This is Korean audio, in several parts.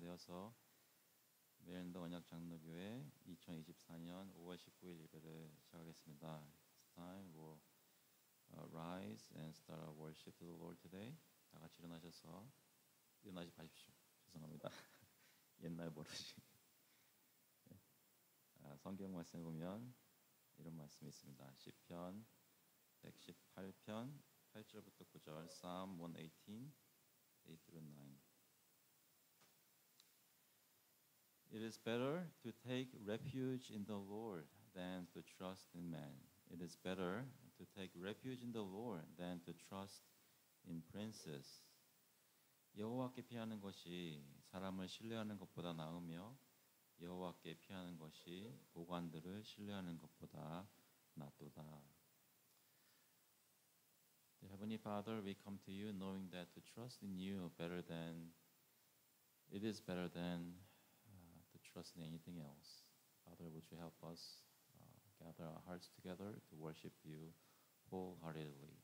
되어서 메일랜드 언약장로교회 2024년 5월 19일 예배를 시작하겠습니다. It's time we'll rise and start our worship to the Lord today. 다 같이 일어나지 마십시오. 죄송합니다. 옛날 버릇이. 성경 말씀을 보면 이런 말씀이 있습니다. 시편 118편 8절부터 9절 Psalm 118, 8-9 It is better to take refuge in the Lord than to trust in man. It is better to take refuge in the Lord than to trust in princes. 여호와께 피하는 것이 사람을 신뢰하는 것보다 나으며 여호와께 피하는 것이 보관들을 신뢰하는 것보다 낫도다. Dear Heavenly Father, we come to you knowing that to trust in you is better than to trust in anything else. Father, would you help us gather our hearts together to worship you wholeheartedly.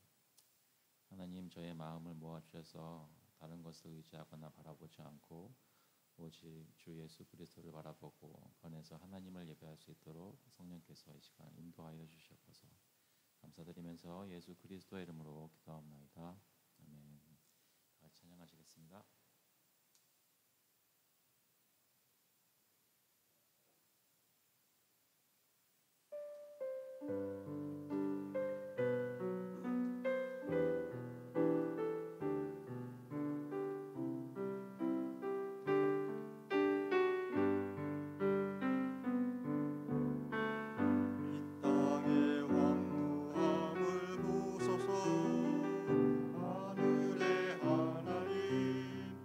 하나님, 저의 마음을 모아주셔서 다른 것을 의지하거나 바라보지 않고 오직 주 예수 그리스도를 바라보고 번에서 하나님을 예배할 수 있도록 성령께서 이 시간 인도하여 주시옵소서. 감사드리면서 예수 그리스도의 이름으로 기도합나이다. 아멘. 같이 찬양하시겠습니다. 하늘의 하나님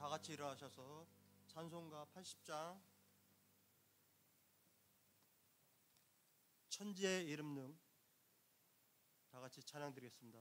다 같이 일어나셔서 찬송가 80장 천지의 이름능 다 같이 찬양 드리겠습니다.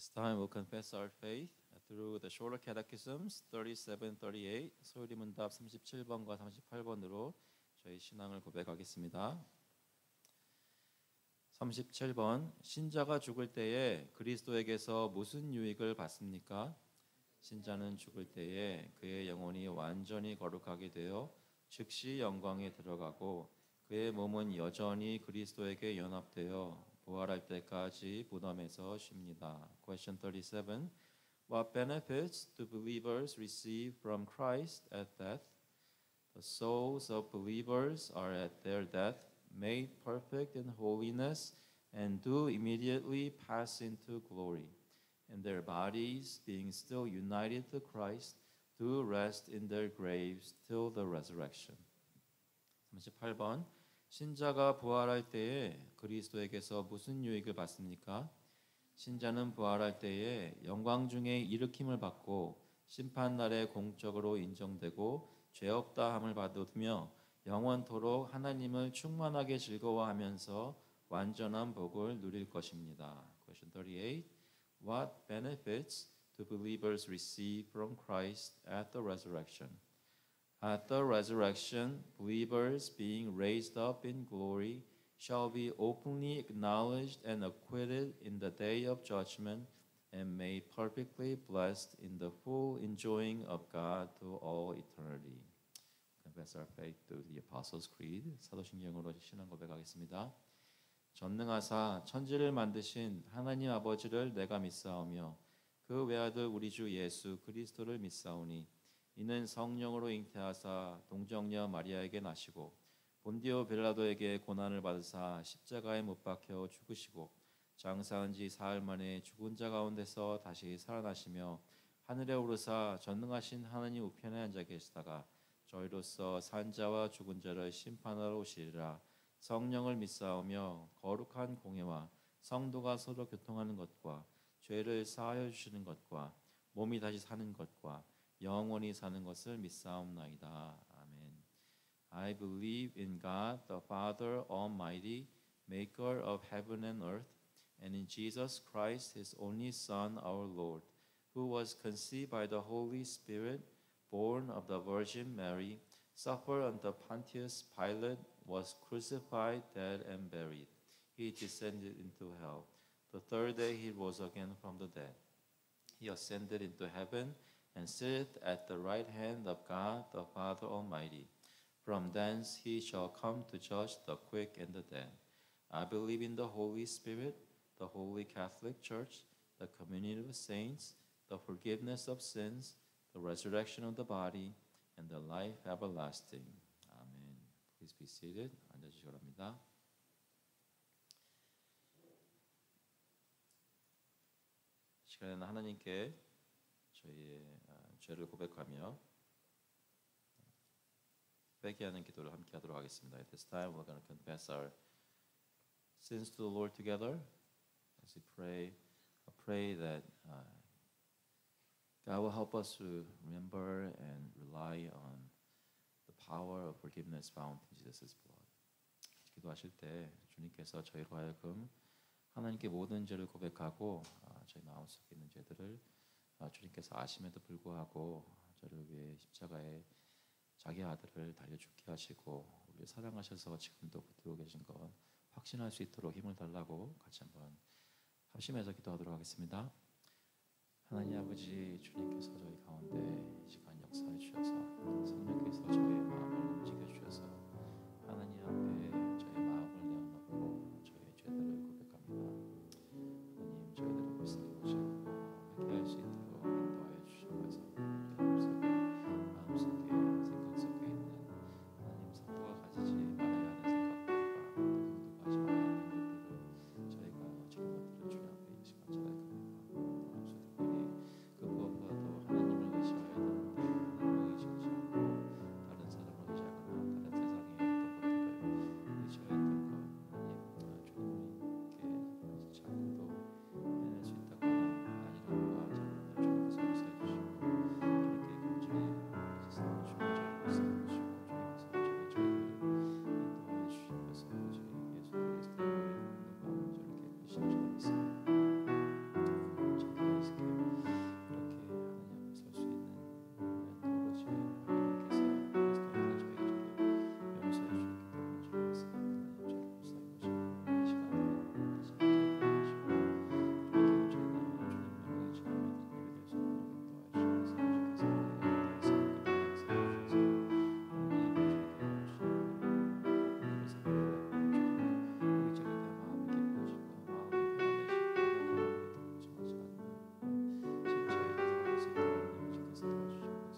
This time we'll confess our faith through the shorter catechisms 37, 38, 소유리문답 37번과 38번으로 저희 신앙을 고백하겠습니다. 37번 신자가 죽을 때에 그리스도에게서 무슨 유익을 받습니까? 신자는 죽을 때에 그의 영혼이 완전히 거룩하게 되어 즉시 영광에 들어가고 그의 몸은 여전히 그리스도에게 연합되어 부활할 때까지 무덤에서 쉽니다. Question 37. What benefits do believers receive from Christ at death? The souls of believers are at their death made perfect in holiness and do immediately pass into glory. And their bodies, being still united to Christ, do rest in their graves till the resurrection. 38번 신자가 부활할 때에 그리스도에게서 무슨 유익을 받습니까? 신자는 부활할 때에 영광 중에 일으킴을 받고 심판날에 공적으로 인정되고 죄 없다 함을 받으며 영원토록 하나님을 충만하게 즐거워하면서 완전한 복을 누릴 것입니다. Question 38. What benefits do believers receive from Christ at the resurrection? At the resurrection, believers being raised up in glory shall be openly acknowledged and acquitted in the day of judgment and made perfectly blessed in the full enjoying of God to all eternity. Confess our faith through the Apostles' Creed. 사도신경으로 신앙 고백하겠습니다. 전능하사 천지를 만드신 하나님 아버지를 내가 믿사오며 그 외아들 우리 주 예수 그리스도를 믿사오니 이는 성령으로 잉태하사 동정녀 마리아에게 나시고 본디오 빌라도에게 고난을 받으사 십자가에 못 박혀 죽으시고 장사한 지 사흘 만에 죽은 자 가운데서 다시 살아나시며 하늘에 오르사 전능하신 하나님 우편에 앉아 계시다가 저희로서 산자와 죽은 자를 심판하러 오시리라. 성령을 믿사오며 거룩한 공예와 성도가 서로 교통하는 것과 죄를 사하여 주시는 것과 몸이 다시 사는 것과 영원히 사는 것을 믿사옵나이다. 아멘. I believe in God, the Father Almighty, maker of heaven and earth, and in Jesus Christ, his only Son, our Lord, who was conceived by the Holy Spirit, born of the Virgin Mary, suffered under Pontius Pilate, was crucified, dead, and buried. He descended into hell. The third day he rose again from the dead. He ascended into heaven and sitteth at the right hand of God the Father Almighty. From thence he shall come to judge the quick and the dead. I believe in the Holy Spirit, the Holy Catholic Church, the community of saints, the forgiveness of sins, the resurrection of the body, and the life everlasting. Amen. Please be seated. 앉아주시기 바랍니다. 시간에는 하나님께 저희의 죄를 고백하며 회개하는 기도를 함께 하도록 하겠습니다. At this time, we're going to confess our sins to the Lord together as we pray. I pray that God will help us to remember and rely on the power of forgiveness found in Jesus' blood. 기도하실 때 주님께서 저희로 하여금 하나님께 모든 죄를 고백하고 저희 마음속에 있는 죄들을 주님께서 아심에도 불구하고 저를 위해 십자가에 자기 아들을 달려 죽게 하시고 우리를 사랑하셔서 지금도 붙들고 계신 것 확신할 수 있도록 힘을 달라고 같이 한번 합심해서 기도하도록 하겠습니다. 하나님 아버지, 주님께서 저희 가운데 이 시간 역사해 주셔서 성령께서 저희의 마음을 움직여 주셔서 하나님 앞에 저희 마음을 내어놓고 저희의 죄들을 고백합니다. 하나님, 저희들을 불쌍히 보시고 회개할 수 있도록 인도하여 주셔서 마음속에 생각 속에 있는 하나님 성도가 가지지 말아야 하는 생각들과 성도가 하지 말아야 하는 것들을 저희가 저런 것들을 주님 앞에 이 시간 잘 그 무엇보다도 하나님을 의지해야 되는데 하나님을 의지하지 않고 다른 사람을 의지하거나 다른 세상의 어떤 것들을 의지하였던 것 하나님 주님께 자꾸도 해낼 수 있다거나 아니라고 하지 않는데 주님께서 용서해 주시고 주님께 간절히 싸워 주시고 저희를 싸워 주시고 주님께서 저희를 인도하여 주시면서 저희 예수 그리스도의 은혜가 저렇게 크신 줄 믿습니다.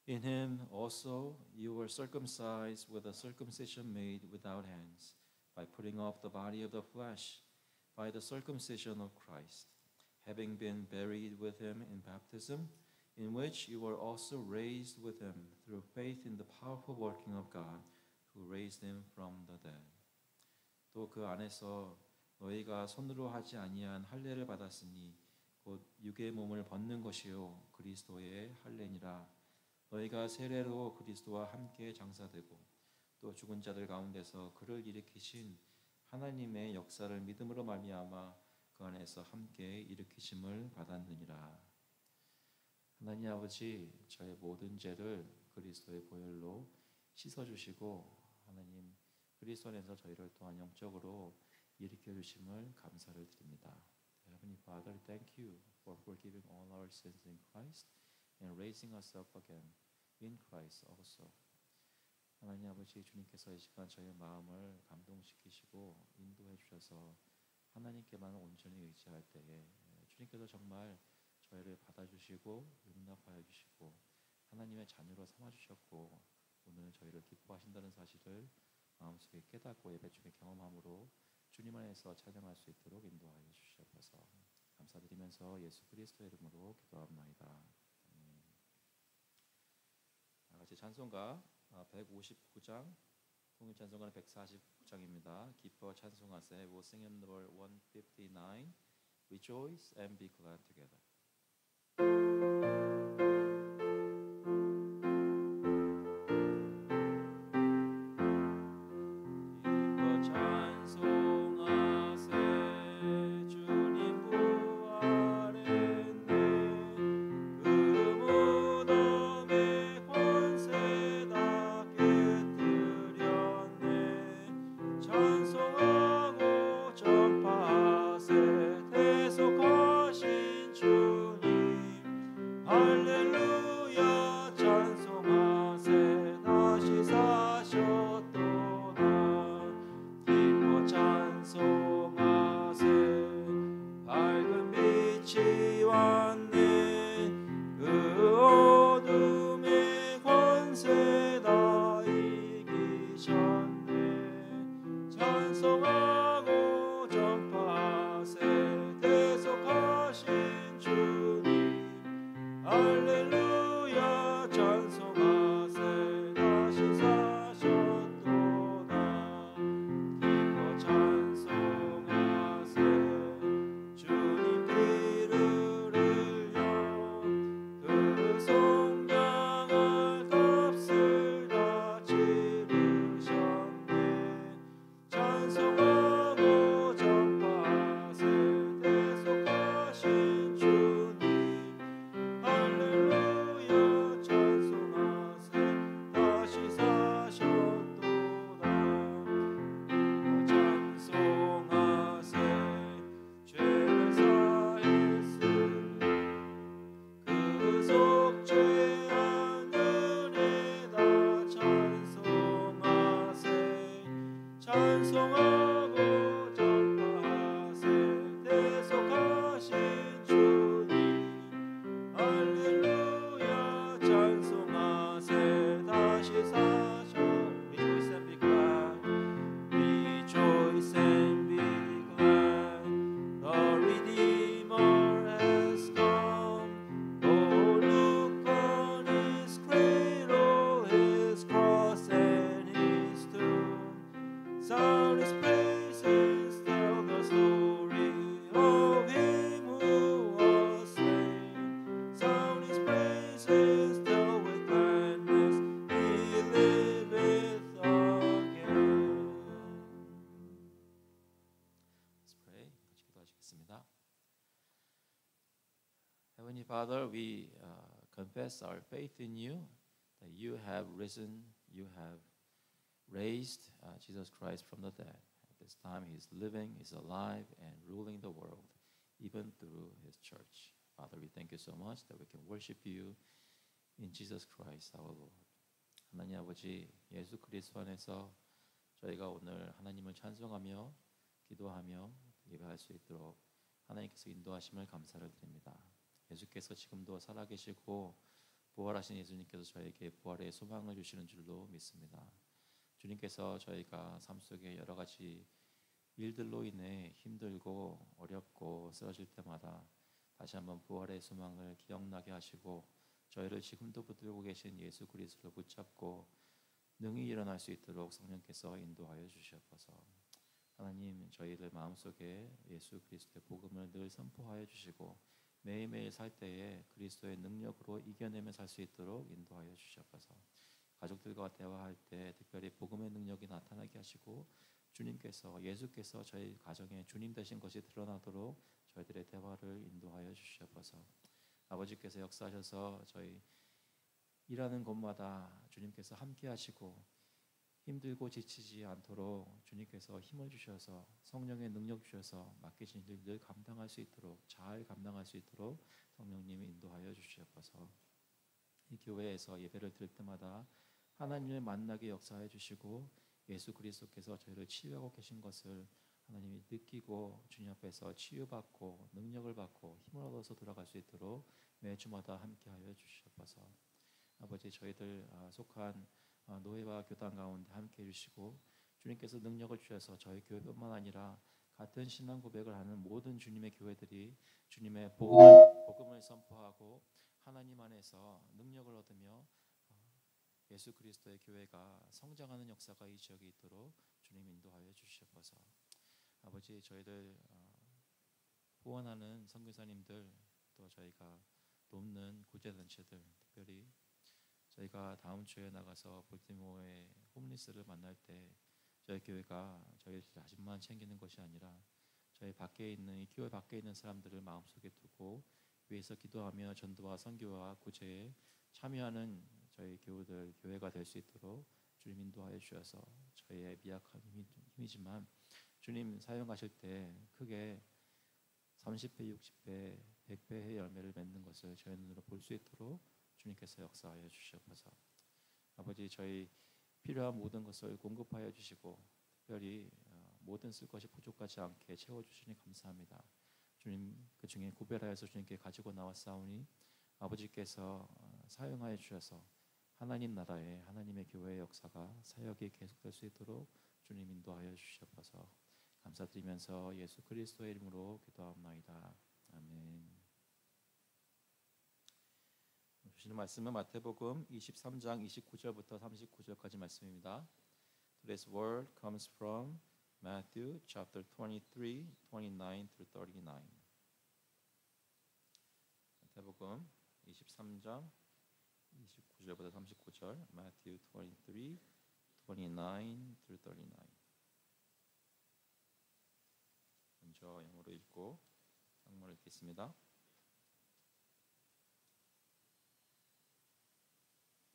In him also you were circumcised with a circumcision made without hands, by putting off the body of the flesh, by the circumcision of Christ, having been buried with him in baptism, in which you were also raised with him through faith in the powerful working of God, who raised him from the dead. 또 그 안에서 너희가 손으로 하지 아니한 할례를 받았으니 곧 육의 몸을 벗는 것이요 그리스도의 할례니라. 너희가 세례로 그리스도와 함께 장사되고 또 죽은 자들 가운데서 그를 일으키신 하나님의 역사를 믿음으로 말미암아 그 안에서 함께 일으키심을 받았느니라. 하나님 아버지, 저의 모든 죄를 그리스도의 보혈로 씻어주시고 하나님 그리스도 안에서 저희를 또한 영적으로 일으켜 주심을 감사를 드립니다. Heavenly Father, thank you for forgiving all our sins in Christ and raising us up again in Christ also. 하나님 아버지, 주님께서 이 시간 저희의 마음을 감동시키시고 인도해 주셔서 하나님께만 온전히 의지할 때에 주님께서 정말 저희를 받아주시고 용납하여 주시고 하나님의 자녀로 삼아주셨고 오늘 저희를 기뻐하신다는 사실을 마음속에 깨닫고 예배 중에 경험함으로 주님 안에서 찬양할 수 있도록 인도하여 주시옵소서. 감사드리면서 예수 그리스도의 이름으로 기도합나이다. 아멘. 같이 찬송가 159장, 통일 찬송가는 149장입니다. 기뻐 찬송하세. We'll sing in number 159. Rejoice and be glad together. Heavenly Father, we confess our faith in you, that you have risen, you have raised Jesus Christ from the dead. At this time, He is living, He is alive, and ruling the world, even through His church. Father, we thank you so much that we can worship you in Jesus Christ, our Lord. 하나님 아버지, 예수 그리스도 안에서 저희가 오늘 하나님을 찬송하며 기도하며 예배할 수 있도록 하나님께서 인도하심을 감사를 드립니다. 예수께서 지금도 살아계시고 부활하신 예수님께서 저에게 부활의 소망을 주시는 줄로 믿습니다. 주님께서 저희가 삶 속에 여러 가지 일들로 인해 힘들고 어렵고 쓰러질 때마다 다시 한번 부활의 소망을 기억나게 하시고 저희를 지금도 붙들고 계신 예수 그리스도를 붙잡고 능히 일어날 수 있도록 성령께서 인도하여 주시옵소서. 하나님, 저희들 마음속에 예수 그리스도의 복음을 늘 선포하여 주시고 매일매일 살 때에 그리스도의 능력으로 이겨내며 살 수 있도록 인도하여 주시옵소서. 가족들과 대화할 때 특별히 복음의 능력이 나타나게 하시고 주님께서 예수께서 저희 가정에 주님 되신 것이 드러나도록 저희들의 대화를 인도하여 주시옵소서. 아버지께서 역사하셔서 저희 일하는 곳마다 주님께서 함께 하시고 힘들고 지치지 않도록 주님께서 힘을 주셔서 성령의 능력 주셔서 맡기신 일 늘 감당할 수 있도록 잘 감당할 수 있도록 성령님이 인도하여 주시옵소서. 이 교회에서 예배를 드릴 때마다 하나님을 만나게 역사해 주시고 예수 그리스도께서 저희를 치유하고 계신 것을 하나님이 느끼고 주님 앞에서 치유받고 능력을 받고 힘을 얻어서 돌아갈 수 있도록 매주마다 함께하여 주시옵소서. 아버지 저희들 속한 노예와 교단 가운데 함께해 주시고 주님께서 능력을 주셔서 저희 교회뿐만 아니라 같은 신앙 고백을 하는 모든 주님의 교회들이 주님의 복음을 선포하고 하나님 안에서 능력을 얻으며 예수 그리스도의 교회가 성장하는 역사가 이 지역에 있도록 주님 인도하여 주시옵소서. 아버지 저희들 후원하는 선교사님들 또 저희가 돕는 구제단체들 특별히 저희가 다음 주에 나가서 볼티모어의 홈리스를 만날 때 저희 교회가 저희 자신만 챙기는 것이 아니라 저희 밖에 있는 이 교회 밖에 있는 사람들을 마음속에 두고 위에서 기도하며 전도와 선교와 구제에 참여하는 저희 교우들 교회가 될 수 있도록 주님 인도하여 주셔서 저희의 미약한 힘이지만 주님 사용하실 때 크게 30배, 60배, 100배의 열매를 맺는 것을 저희 눈으로 볼 수 있도록 주님께서 역사하여 주시옵소서. 아버지 저희 필요한 모든 것을 공급하여 주시고 특별히 모든 쓸 것이 부족하지 않게 채워주시니 감사합니다. 주님 그 중에 구별하여서 주님께 가지고 나왔사오니 아버지께서 사용하여 주셔서 하나님 나라의 하나님의 교회의 역사가 사역이 계속될 수 있도록 주님 인도하여 주시옵소서. 감사드리면서 예수 그리스도의 이름으로 기도하옵나이다. 아멘. 주시는 말씀은 마태복음 23장 29절부터 39절까지 말씀입니다. Today's word comes from Matthew chapter 23, 29 through 39. 마태복음 23장 29절부터 39절, Matthew 23, 29 through 39. 먼저 영어로 읽고 한국말로 읽겠습니다.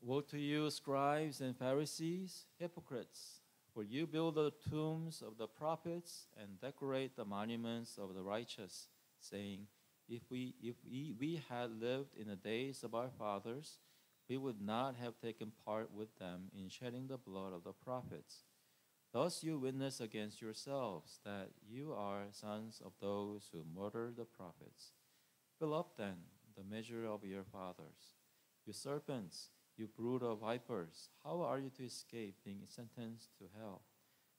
Woe to you, scribes and Pharisees, hypocrites! For you build the tombs of the prophets and decorate the monuments of the righteous, saying, If we had lived in the days of our fathers, we would not have taken part with them in shedding the blood of the prophets. Thus you witness against yourselves that you are sons of those who murdered the prophets. Fill up then the measure of your fathers. You serpents, you brood of vipers, how are you to escape being sentenced to hell?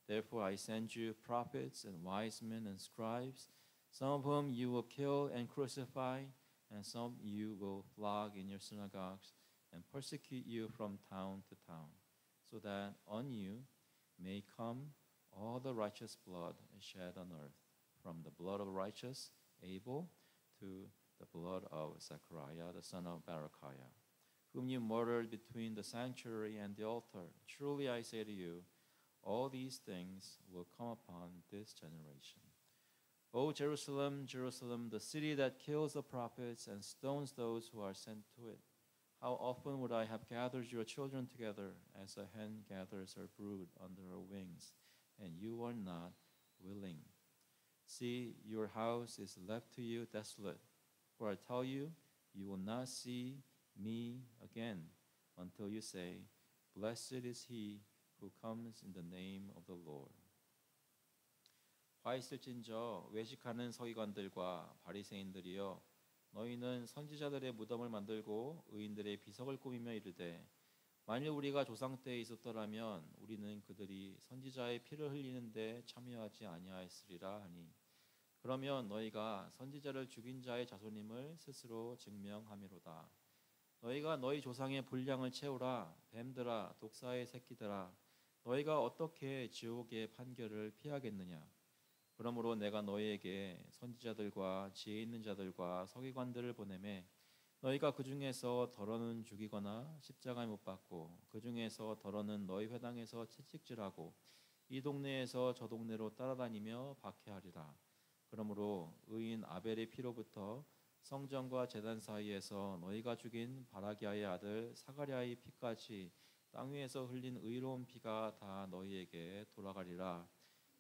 Therefore I send you prophets and wise men and scribes, some of whom you will kill and crucify, and some you will flog in your synagogues and persecute you from town to town, so that on you may come all the righteous blood shed on earth, from the blood of righteous Abel to the blood of Zechariah the son of Berechiah, whom you murdered between the sanctuary and the altar. Truly I say to you, all these things will come upon this generation. O Jerusalem, Jerusalem, the city that kills the prophets and stones those who are sent to it. How often would I have gathered your children together as a hen gathers her brood under her wings, and you are not willing. See, your house is left to you desolate. For I tell you, you will not see me again until you say, Blessed is he who comes in the name of the Lord. 화 있을진저 외식하는 서기관들과 바리새인들이여, 너희는 선지자들의 무덤을 만들고 의인들의 비석을 꾸미며 이르되, 만일 우리가 조상 때에 있었더라면 우리는 그들이 선지자의 피를 흘리는데 참여하지 아니하였으리라 하니, 그러면 너희가 선지자를 죽인 자의 자손임을 스스로 증명함이로다. 너희가 너희 조상의 분량을 채우라. 뱀들아, 독사의 새끼들아, 너희가 어떻게 지옥의 판결을 피하겠느냐. 그러므로 내가 너희에게 선지자들과 지혜 있는 자들과 서기관들을 보내매, 너희가 그 중에서 더러는 죽이거나 십자가에 못 박고, 그 중에서 더러는 너희 회당에서 채찍질하고, 이 동네에서 저 동네로 따라다니며 박해하리라. 그러므로 의인 아벨의 피로부터 성전과 제단 사이에서 너희가 죽인 바라기아의 아들 사가랴의 피까지 땅 위에서 흘린 의로운 피가 다 너희에게 돌아가리라.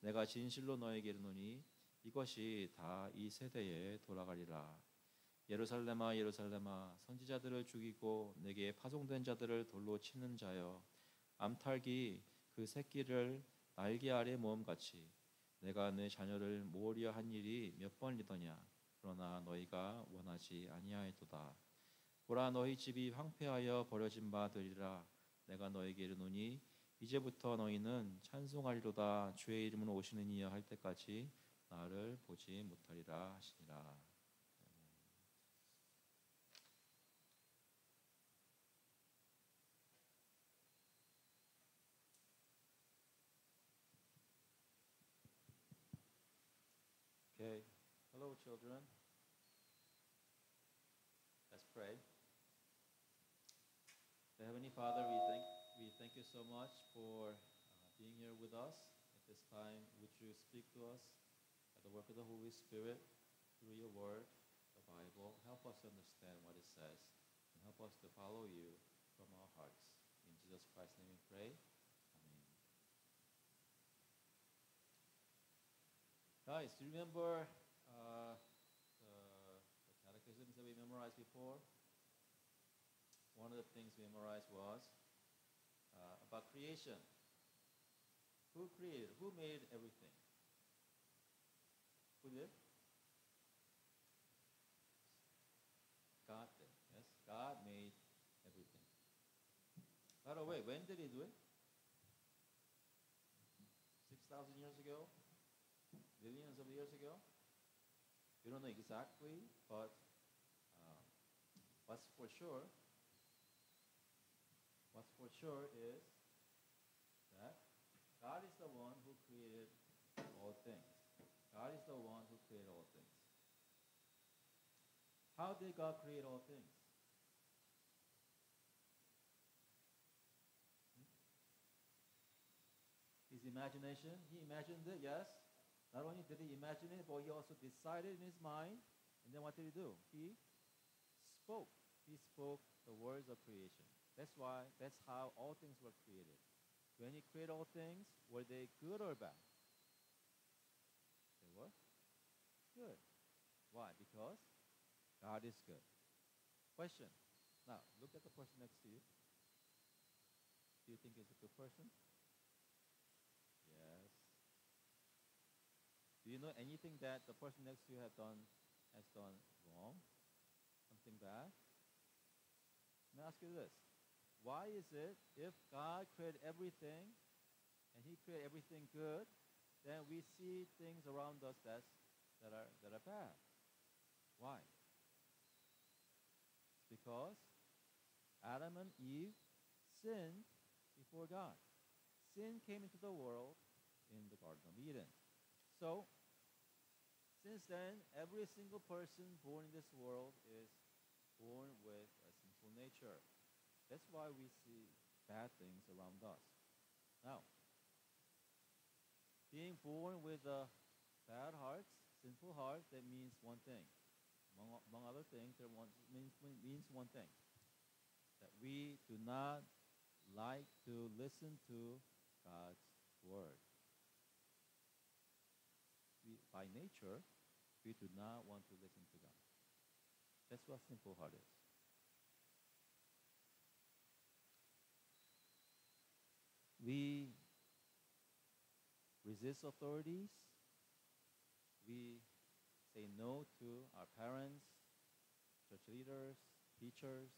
내가 진실로 너희에게 이르노니 이것이 다 이 세대에 돌아가리라. 예루살렘아, 예루살렘아, 선지자들을 죽이고 내게 파송된 자들을 돌로 치는 자여, 암탉이 그 새끼를 날개 아래 모음같이 내가 내 자녀를 모으려 한 일이 몇 번이더냐. 그러나 너희가 원하지 아니하였도다. 보라, 너희 집이 황폐하여 버려진 바 되리라. 내가 너희에게 이르노니 이제부터 너희는 찬송하리로다. 주의 이름으로 오시는 이여 할 때까지 나를 보지 못하리라 하시니라. Okay. Hello, children. Let's pray. Heavenly Father, we thank you so much for being here with us at this time. Would you speak to us at the work of the Holy Spirit through your word, the Bible? Help us understand what it says and help us to follow you from our hearts. In Jesus Christ's name we pray. Amen. Guys, do you remember the catechisms that we memorized before? One of the things we memorized was about creation. Who created? Who made everything? Who did? God did. Yes, God made everything. By the way, when did He do it? 6,000 years ago? Millions of years ago? We don't know exactly, but what's for sure is that God is the one who created all things. God is the one who created all things. How did God create all things? His imagination, He imagined it, yes. Not only did He imagine it, but He also decided in His mind. And then what did He do? He spoke. He spoke the words of creation. That's how all things were created. When He created all things, were they good or bad? They were good. Why? Because God is good. Question. Now, look at the person next to you. Do you think he's a good person? Yes. Do you know anything that the person next to you has done wrong? Something bad? Let me ask you this. Why is it if God created everything and He created everything good, then we see things around us that are bad? Why? It's because Adam and Eve sinned before God. Sin came into the world in the Garden of Eden. So, since then, every single person born in this world is born with a sinful nature. That's why we see bad things around us. Now, being born with a bad heart, sinful heart, that means one thing. Among other things, means one thing. That we do not like to listen to God's word. By nature, we do not want to listen to God. That's what simple heart is. We resist authorities. We say no to our parents, church leaders, teachers.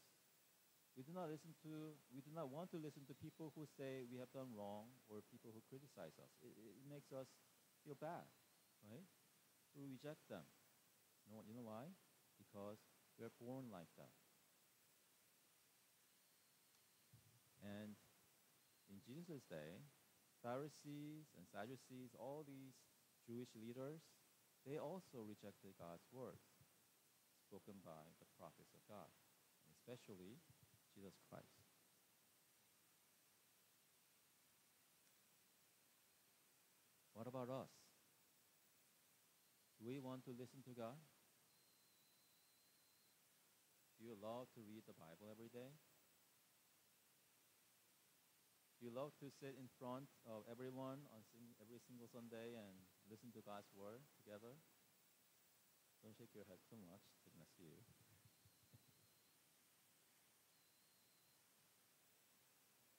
We do not want to listen to people who say we have done wrong or people who criticize us. It makes us feel bad, right? We reject them. You know why? Because we are born like that. And in Jesus' day, Pharisees and Sadducees, all these Jewish leaders, they also rejected God's words spoken by the prophets of God, and especially Jesus Christ. What about us? Do we want to listen to God? Do you love to read the Bible every day? Do you love to sit in front of everyone on every single Sunday and listen to God's word together? Don't shake your head too much, didn't I see you?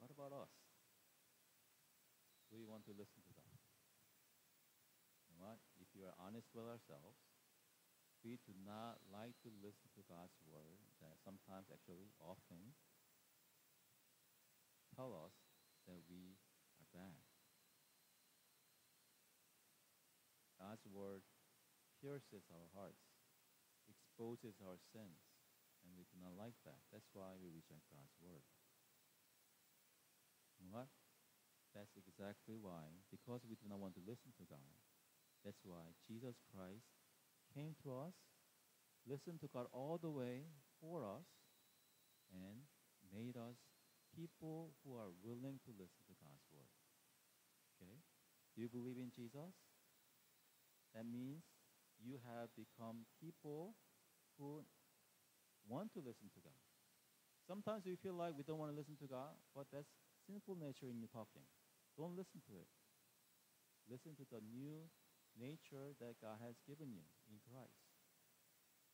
What about us? do we want to listen to God? You know what? If you are honest with ourselves, we do not like to listen to God's word that sometimes, actually, often, tell us that we are bad. God's word pierces our hearts, exposes our sins, and we do not like that. That's why we reject God's word. You know what? That's exactly why, because we do not want to listen to God, that's why Jesus Christ came to us, listened to God all the way for us, and made us people who are willing to listen to God's word. Okay? Do you believe in Jesus? That means you have become people who want to listen to God. Sometimes we feel like we don't want to listen to God, but that's sinful nature in you talking. Don't listen to it. Listen to the new nature that God has given you in Christ.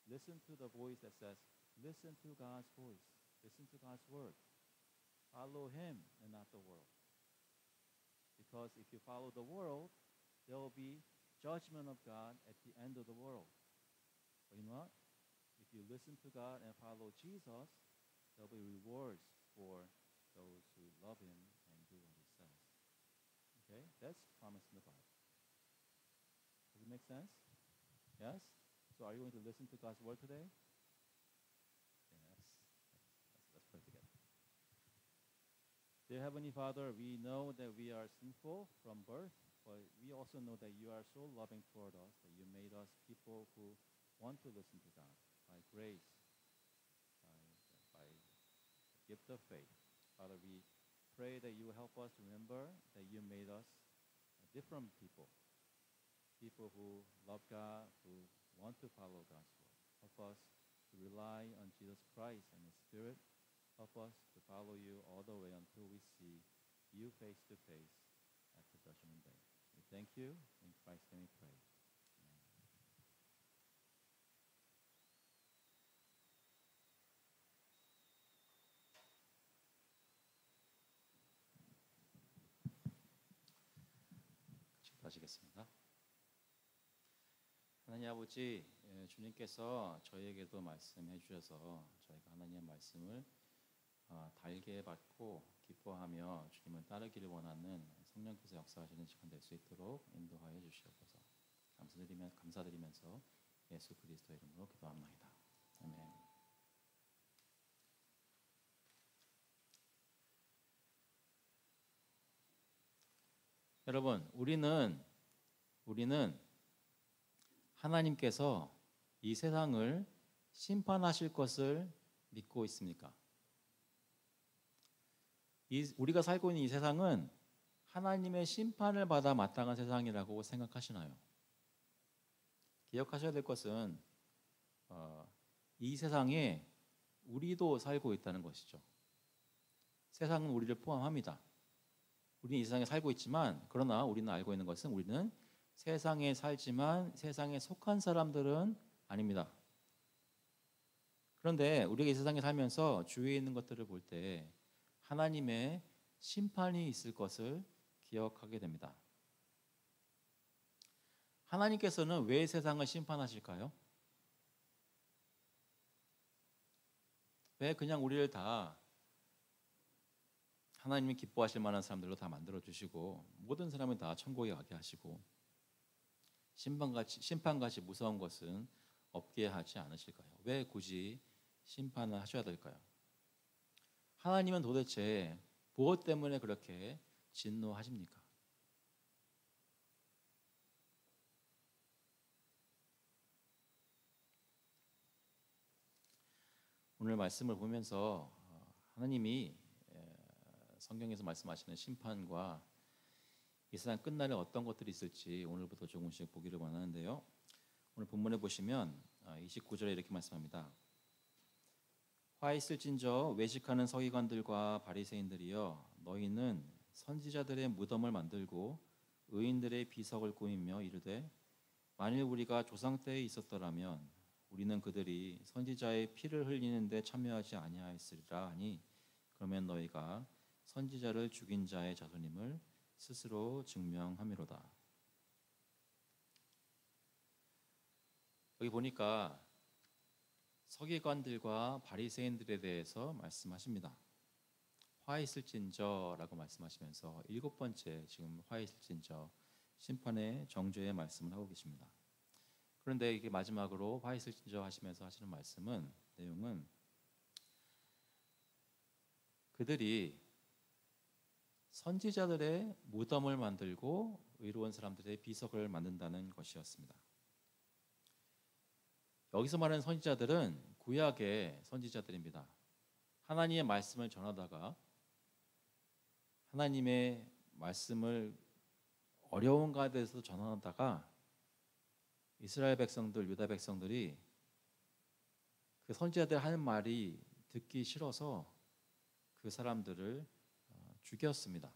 Listen to the voice that says, listen to God's voice. Listen to God's word. Follow Him and not the world. Because if you follow the world, there will be judgment of God at the end of the world. But you know what? If you listen to God and follow Jesus, there will be rewards for those who love Him and do what He says. Okay? That's promised in the Bible. Does it make sense? Yes? So are you going to listen to God's word today? Yes. Let's pray together. Dear Heavenly Father, we know that we are sinful from birth, but we also know that you are so loving toward us, that you made us people who want to listen to God by grace, by the gift of faith. Father, we pray that you will help us remember that you made us different people, people who love God, who want to follow God's word. Help us to rely on Jesus Christ and His Spirit. Help us to follow you all the way until we see you face to face at the judgment day. We thank you. In Christ's name we pray. Amen. 기도하시겠습니다. 하나님 아버지, 주님께서 저희에게도 말씀해 주셔서 저희가 하나님의 말씀을 달게 받고 기뻐하며 주님을 따르기를 원하는 성령께서 역사하시는 시간 될 수 있도록 인도하여 주시옵소서. 감사드리면서 예수 그리스도의 이름으로 기도합나이다. 아멘. 여러분, 우리는 하나님께서 이 세상을 심판하실 것을 믿고 있습니까? 우리가 살고 있는 이 세상은 하나님의 심판을 받아 마땅한 세상이라고 생각하시나요? 기억하셔야 될 것은 이 세상에 우리도 살고 있다는 것이죠. 세상은 우리를 포함합니다. 우리는 이 세상에 살고 있지만, 그러나 우리는 알고 있는 것은 우리는 세상에 살지만 세상에 속한 사람들은 아닙니다. 그런데 우리가 이 세상에 살면서 주위에 있는 것들을 볼 때 하나님의 심판이 있을 것을 기억하게 됩니다. 하나님께서는 왜 세상을 심판하실까요? 왜 그냥 우리를 다 하나님이 기뻐하실 만한 사람들로 다 만들어주시고 모든 사람을 다 천국에 가게 하시고 심판같이 무서운 것은 없게 하지 않으실까요? 왜 굳이 심판을 하셔야 될까요? 하나님은 도대체 무엇 때문에 그렇게 진노하십니까? 오늘 말씀을 보면서 하나님이 성경에서 말씀하시는 심판과 이 세상 끝날에 어떤 것들이 있을지 오늘부터 조금씩 보기를 원하는데요. 오늘 본문에 보시면 29절에 이렇게 말씀합니다. 화 있을진저 외식하는 서기관들과 바리새인들이여, 너희는 선지자들의 무덤을 만들고 의인들의 비석을 꾸미며 이르되, 만일 우리가 조상 때에 있었더라면 우리는 그들이 선지자의 피를 흘리는 데 참여하지 아니하였으리라 하니, 그러면 너희가 선지자를 죽인 자의 자손임을 스스로 증명함이로다. 여기 보니까 서기관들과 바리새인들에 대해서 말씀하십니다. 화 있을진저라고 말씀하시면서 7번째 지금 화 있을진저 심판의 정죄의 말씀을 하고 계십니다. 그런데 이게 마지막으로 화 있을진저 하시면서 하시는 말씀은 내용은 그들이 선지자들의 무덤을 만들고 의로운 사람들의 비석을 만든다는 것이었습니다. 여기서 말하는 선지자들은 구약의 선지자들입니다. 하나님의 말씀을 전하다가 하나님의 말씀을 어려운 가운데서 전하다가 이스라엘 백성들, 유다 백성들이 그 선지자들 하는 말이 듣기 싫어서 그 사람들을 죽였습니다.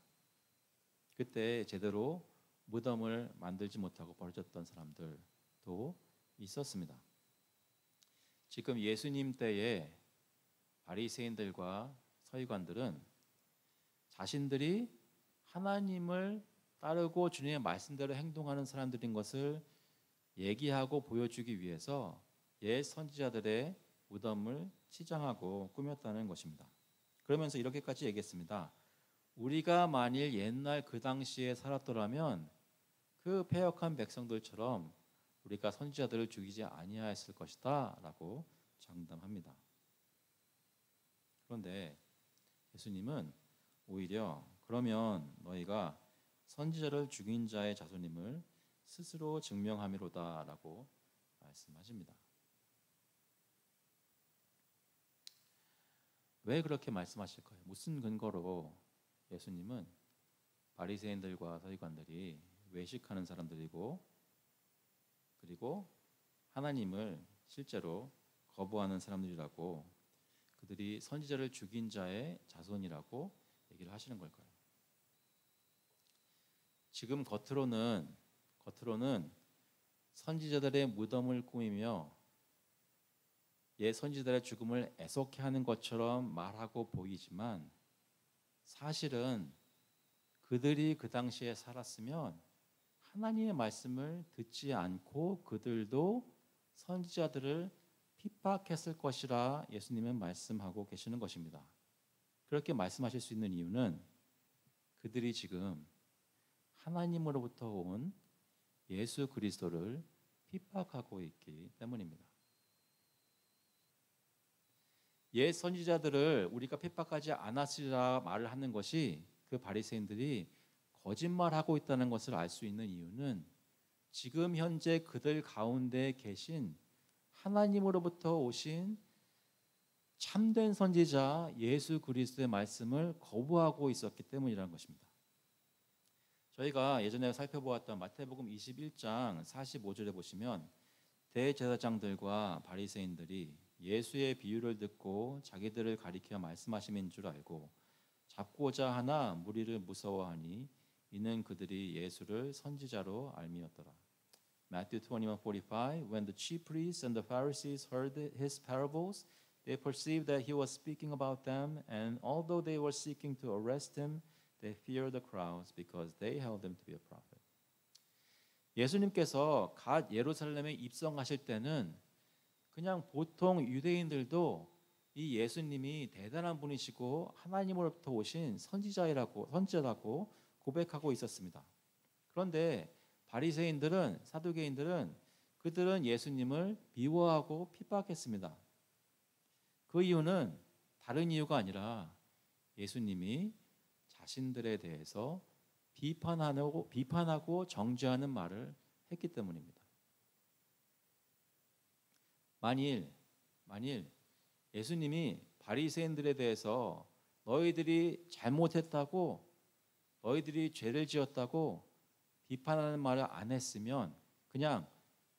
그때 제대로 무덤을 만들지 못하고 버려졌던 사람들도 있었습니다. 지금 예수님 때의 바리새인들과 서기관들은 자신들이 하나님을 따르고 주님의 말씀대로 행동하는 사람들인 것을 얘기하고 보여주기 위해서 옛 선지자들의 무덤을 치장하고 꾸몄다는 것입니다. 그러면서 이렇게까지 얘기했습니다. 우리가 만일 옛날 그 당시에 살았더라면 그 패역한 백성들처럼 우리가 선지자들을 죽이지 아니하였을 것이다 라고 장담합니다. 그런데 예수님은 오히려 그러면 너희가 선지자를 죽인 자의 자손임을 스스로 증명함이로다 라고 말씀하십니다. 왜 그렇게 말씀하실까요? 무슨 근거로 예수님은 바리새인들과 서기관들이 외식하는 사람들이고 그리고 하나님을 실제로 거부하는 사람들이라고 그들이 선지자를 죽인 자의 자손이라고 얘기를 하시는 걸까요? 지금 겉으로는 선지자들의 무덤을 꾸미며 옛 선지자들의 죽음을 애석해 하는 것처럼 말하고 보이지만 사실은 그들이 그 당시에 살았으면 하나님의 말씀을 듣지 않고 그들도 선지자들을 핍박했을 것이라 예수님은 말씀하고 계시는 것입니다. 그렇게 말씀하실 수 있는 이유는 그들이 지금 하나님으로부터 온 예수 그리스도를 핍박하고 있기 때문입니다. 옛 선지자들을 우리가 핍박하지 않았으리라 말을 하는 것이 그 바리새인들이 거짓말하고 있다는 것을 알 수 있는 이유는 지금 현재 그들 가운데 계신 하나님으로부터 오신 참된 선지자 예수 그리스도의 말씀을 거부하고 있었기 때문이라는 것입니다. 저희가 예전에 살펴보았던 마태복음 21장 45절에 보시면 대제사장들과 바리새인들이 예수의 비유를 듣고 자기들을 가리켜 말씀하심인 줄 알고 잡고자 하나 무리를 무서워하니 이는 그들이 예수를 선지자로 알미었더라. Matthew 21:45 When the chief priests and the Pharisees heard his parables, they perceived that he was speaking about them, and although they were seeking to arrest him, they feared the crowds because they held him to be a prophet. 예수님께서 갓 예루살렘에 입성하실 때는 그냥 보통 유대인들도 이 예수님이 대단한 분이시고 하나님으로부터 오신 선지자라고 고백하고 있었습니다. 그런데 바리새인들은 사두개인들은 그들은 예수님을 미워하고 핍박했습니다. 그 이유는 다른 이유가 아니라 예수님이 자신들에 대해서 비판하고 정죄하는 말을 했기 때문입니다. 만일 예수님이 바리새인들에 대해서 너희들이 잘못했다고 너희들이 죄를 지었다고 비판하는 말을 안 했으면 그냥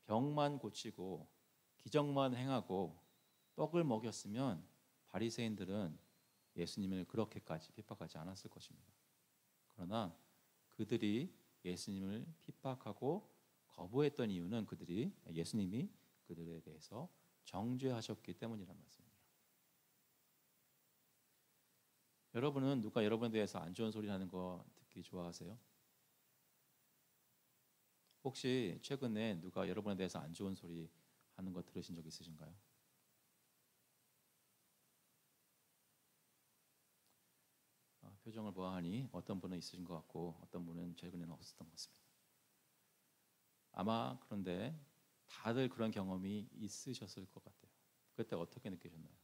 병만 고치고 기적만 행하고 떡을 먹였으면 바리새인들은 예수님을 그렇게까지 핍박하지 않았을 것입니다. 그러나 그들이 예수님을 핍박하고 거부했던 이유는 예수님이 그들에 대해서 정죄하셨기 때문이란 말씀입니다. 여러분은 누가 여러분에 대해서 안 좋은 소리 하는 거 듣기 좋아하세요? 혹시 최근에 누가 여러분에 대해서 안 좋은 소리 하는 거 들으신 적 있으신가요? 표정을 보아하니 어떤 분은 있으신 것 같고 어떤 분은 최근에는 없었던 것 같습니다. 아마 그런데 다들 그런 경험이 있으셨을 것 같아요. 그때 어떻게 느끼셨나요?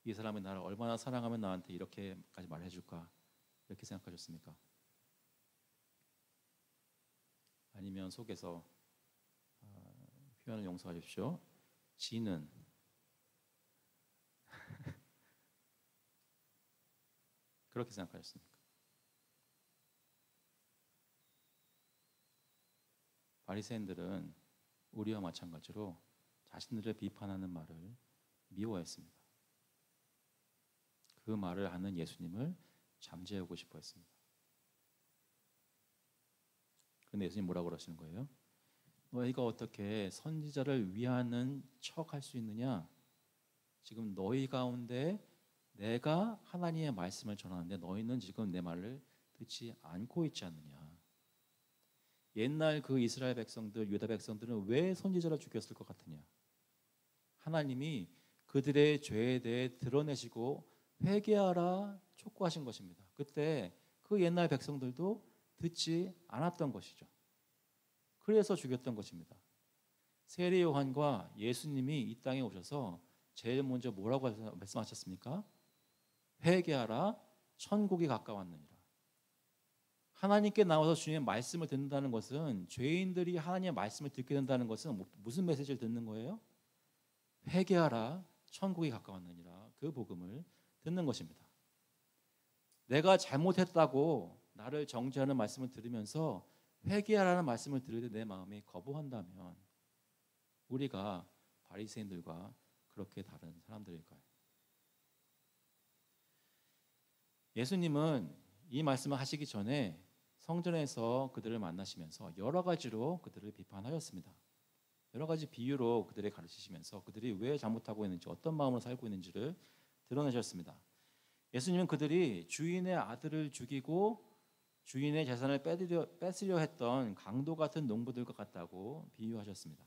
이 사람이 나를 얼마나 사랑하면 나한테 이렇게까지 말해줄까? 이렇게 생각하셨습니까? 아니면 속에서 표현을 용서하십시오. 지는 그렇게 생각하셨습니까? 바리새인들은 우리와 마찬가지로 자신들을 비판하는 말을 미워했습니다. 그 말을 하는 예수님을 잠재우고 싶어 했습니다. 그런데 예수님 뭐라고 그러시는 거예요? 너희가 어떻게 선지자를 위하는 척 할 수 있느냐? 지금 너희 가운데 내가 하나님의 말씀을 전하는데 너희는 지금 내 말을 듣지 않고 있지 않느냐? 옛날 그 이스라엘 백성들, 유다 백성들은 왜 선지자를 죽였을 것 같으냐? 하나님이 그들의 죄에 대해 드러내시고 회개하라 촉구하신 것입니다. 그때 그 옛날 백성들도 듣지 않았던 것이죠. 그래서 죽였던 것입니다. 세례 요한과 예수님이 이 땅에 오셔서 제일 먼저 뭐라고 말씀하셨습니까? 회개하라, 천국이 가까웠느니라. 하나님께 나와서 주님의 말씀을 듣는다는 것은, 죄인들이 하나님의 말씀을 듣게 된다는 것은 무슨 메시지를 듣는 거예요? 회개하라, 천국이 가까웠느니라. 그 복음을 듣는 것입니다. 내가 잘못했다고 나를 정죄하는 말씀을 들으면서 회개하라는 말씀을 들을 때 내 마음이 거부한다면 우리가 바리새인들과 그렇게 다른 사람들일까요? 예수님은 이 말씀을 하시기 전에 성전에서 그들을 만나시면서 여러 가지로 그들을 비판하였습니다. 여러 가지 비유로 그들을 가르치시면서 그들이 왜 잘못하고 있는지, 어떤 마음으로 살고 있는지를 드러내셨습니다. 예수님은 그들이 주인의 아들을 죽이고 주인의 재산을 뺏으려 했던 강도 같은 농부들과 같다고 비유하셨습니다.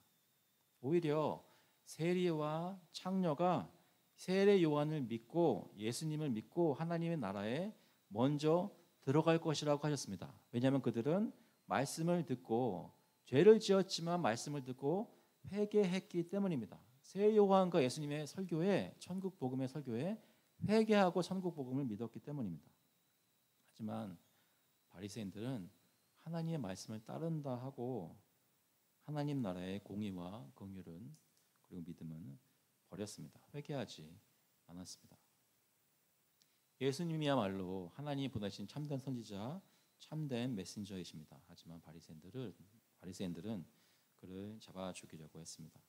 오히려 세리와 창녀가 세례 요한을 믿고 예수님을 믿고 하나님의 나라에 먼저 들어갈 것이라고 하셨습니다. 왜냐하면 그들은 말씀을 듣고 죄를 지었지만 말씀을 듣고 회개했기 때문입니다. 세례 요한과 예수님의 설교에, 천국 복음의 설교에 회개하고 천국 복음을 믿었기 때문입니다. 하지만 바리새인들은 하나님의 말씀을 따른다 하고 하나님 나라의 공의와 긍휼은 그리고 믿음은 버렸습니다. 회개하지 않았습니다. 예수님이야말로 하나님이 보내신 참된 선지자, 참된 메신저이십니다. 하지만 바리새인들은 그를 잡아 죽이려고 했습니다.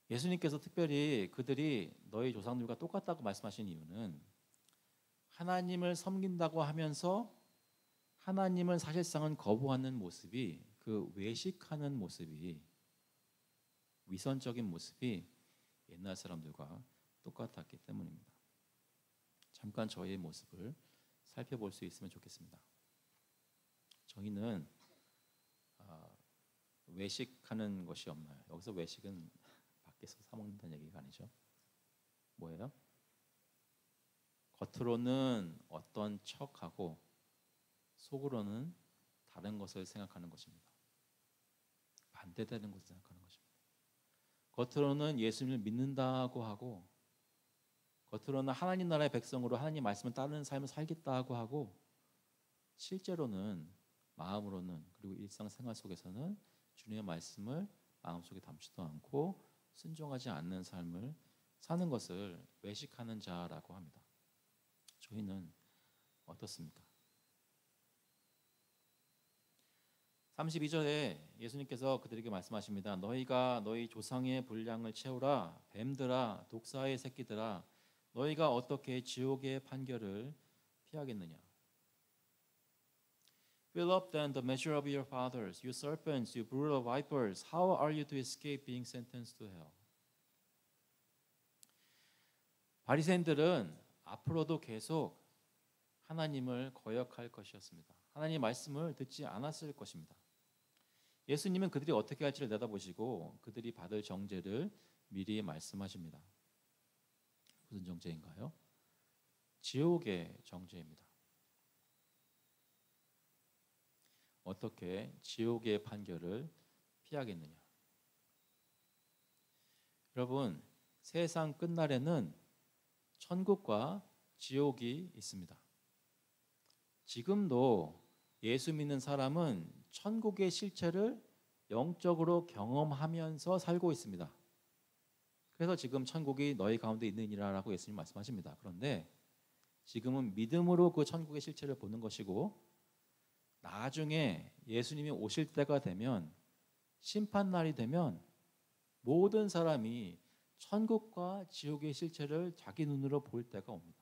예수님께서 특별히 그들이 너희 조상들과 똑같다고 말씀하신 이유는 하나님을 섬긴다고 하면서 하나님을 사실상은 거부하는 모습이, 그 외식하는 모습이, 위선적인 모습이 옛날 사람들과 똑같았기 때문입니다. 잠깐 저희의 모습을 살펴볼 수 있으면 좋겠습니다. 저희는 외식하는 것이 없나요? 여기서 외식은 밖에서 사 먹는다는 얘기가 아니죠. 뭐예요? 겉으로는 어떤 척하고 속으로는 다른 것을 생각하는 것입니다. 반대되는 것을 생각하는 것입니다. 겉으로는 예수님을 믿는다고 하고, 겉으로는 하나님 나라의 백성으로 하나님 말씀을 따르는 삶을 살겠다고 하고, 실제로는 마음으로는, 그리고 일상생활 속에서는 주님의 말씀을 마음속에 담지도 않고 순종하지 않는 삶을 사는 것을 외식하는 자라고 합니다. 저희는 어떻습니까? 32절에 예수님께서 그들에게 말씀하십니다. 너희가 너희 조상의 분량을 채우라. 뱀들아, 독사의 새끼들아, 너희가 어떻게 지옥의 판결을 피하겠느냐? Fill up then the measure of your fathers, you serpents, you brood of vipers. How are you to escape being sentenced to hell? 바리새인들은 앞으로도 계속 하나님을 거역할 것이었습니다. 하나님 말씀을 듣지 않았을 것입니다. 예수님은 그들이 어떻게 할지를 내다보시고 그들이 받을 정죄를 미리 말씀하십니다. 무슨 정죄인가요? 지옥의 정죄입니다. 어떻게 지옥의 판결을 피하겠느냐? 여러분, 세상 끝날에는 천국과 지옥이 있습니다. 지금도 예수 믿는 사람은 천국의 실체를 영적으로 경험하면서 살고 있습니다. 그래서 지금 천국이 너희 가운데 있느니라라고 예수님 말씀하십니다. 그런데 지금은 믿음으로 그 천국의 실체를 보는 것이고, 나중에 예수님이 오실 때가 되면, 심판날이 되면 모든 사람이 천국과 지옥의 실체를 자기 눈으로 볼 때가 옵니다.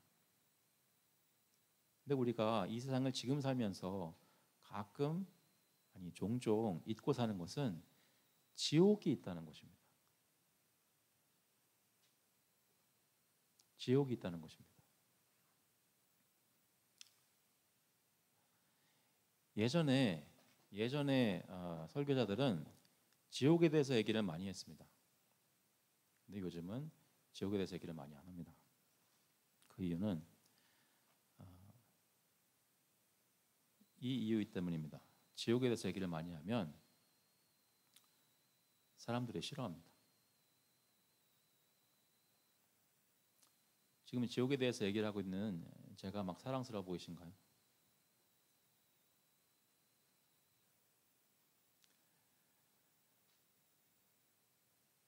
근데 우리가 이 세상을 지금 살면서 가끔, 아니 종종 잊고 사는 것은 지옥이 있다는 것입니다. 지옥이 있다는 것입니다. 예전에 설교자들은 지옥에 대해서 얘기를 많이 했습니다. 근데 요즘은 지옥에 대해서 얘기를 많이 안 합니다. 그 이유는 이 이유 때문입니다. 지옥에 대해서 얘기를 많이 하면 사람들이 싫어합니다. 지금 지옥에 대해서 얘기를 하고 있는 제가 막 사랑스러워 보이신가요?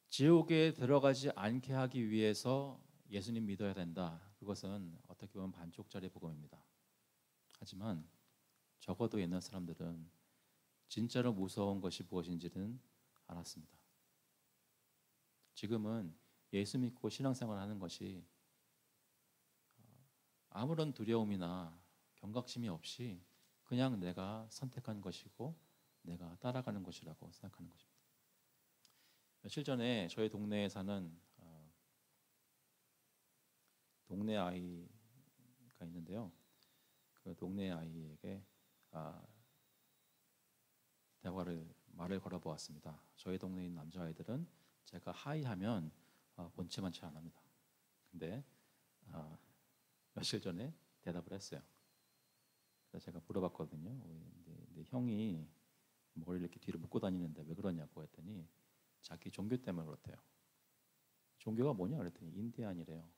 지옥에 들어가지 않게 하기 위해서 예수님 믿어야 된다. 그것은 어떻게 보면 반쪽짜리 복음입니다. 하지만 적어도 옛날 사람들은 진짜로 무서운 것이 무엇인지는 알았습니다. 지금은 예수 믿고 신앙생활을 하는 것이 아무런 두려움이나 경각심이 없이 그냥 내가 선택한 것이고 내가 따라가는 것이라고 생각하는 것입니다. 며칠 전에 저희 동네에 사는 동네 아이가 있는데요. 그 동네 아이에게 말을 걸어보았습니다. 저희 동네에 있는 남자아이들은 제가 하이하면 본체만 채 안 합니다. 근데 며칠 전에 대답을 했어요. 그래서 제가 물어봤거든요. 근데 형이 머리를 이렇게 뒤로 묶고 다니는데 왜 그러냐고 했더니 자기 종교 때문에 그렇대요. 종교가 뭐냐 그랬더니 인디안이래요.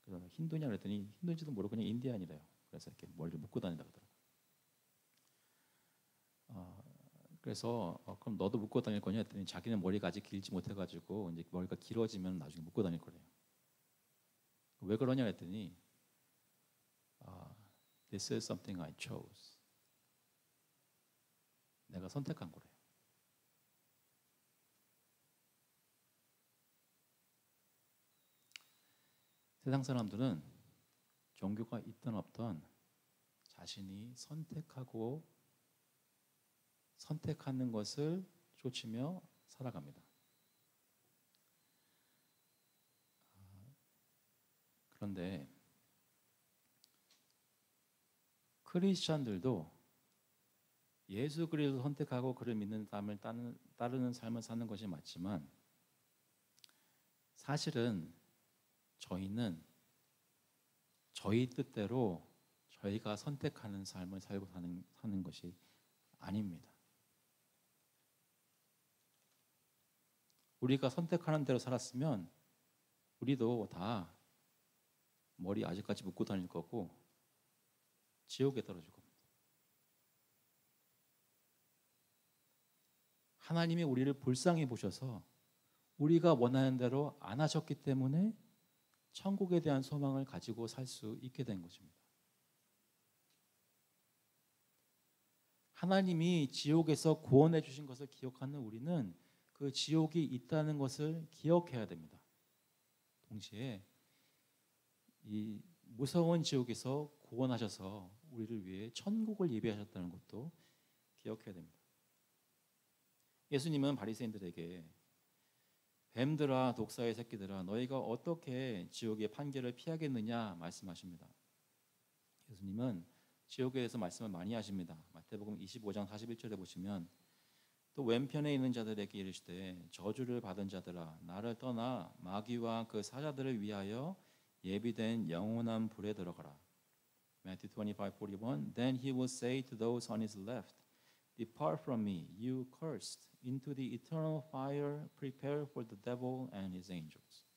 그래서 힌두냐 그랬더니 힌두인지도 모르고 그냥 인디안이래요. 그래서 이렇게 머리를 묶고 다닌다고 하더라고요. 그래서 그럼 너도 묶고 다닐 거냐 했더니 자기는 머리가 아직 길지 못해가지고 이제 머리가 길어지면 나중에 묶고 다닐 거래요. 왜 그러냐 했더니 This is something I chose. 내가 선택한 거래요. 세상 사람들은 종교가 있든 없든 자신이 선택하는 것을 쫓으며 살아갑니다. 그런데 크리스천들도 예수 그리스도 선택하고 그를 믿는 삶을 따르는 삶을 사는 것이 맞지만 사실은 저희는 저희 뜻대로 저희가 선택하는 삶을 살고 사는 것이 아닙니다. 우리가 선택하는 대로 살았으면 우리도 다 머리 아직까지 묶고 다닐 거고 지옥에 떨어질 겁니다. 하나님이 우리를 불쌍히 보셔서 우리가 원하는 대로 안 하셨기 때문에 천국에 대한 소망을 가지고 살 수 있게 된 것입니다. 하나님이 지옥에서 구원해 주신 것을 기억하는 우리는 그 지옥이 있다는 것을 기억해야 됩니다. 동시에 이 무서운 지옥에서 구원하셔서 우리를 위해 천국을 예비하셨다는 것도 기억해야 됩니다. 예수님은 바리새인들에게 뱀들아 독사의 새끼들아 너희가 어떻게 지옥의 판결을 피하겠느냐 말씀하십니다. 예수님은 지옥에 대해서 말씀을 많이 하십니다. 마태복음 25장 41절에 보시면 또 왼편에 있는 자들에게 이르시되 저주를 받은 자들아 나를 떠나 마귀와 그 사자들을 위하여 예비된 영원한 불에 들어가라. Matthew 25:41 Then he will say to those on his left, Depart from me, you cursed, into the eternal fire prepared for the devil and his angels.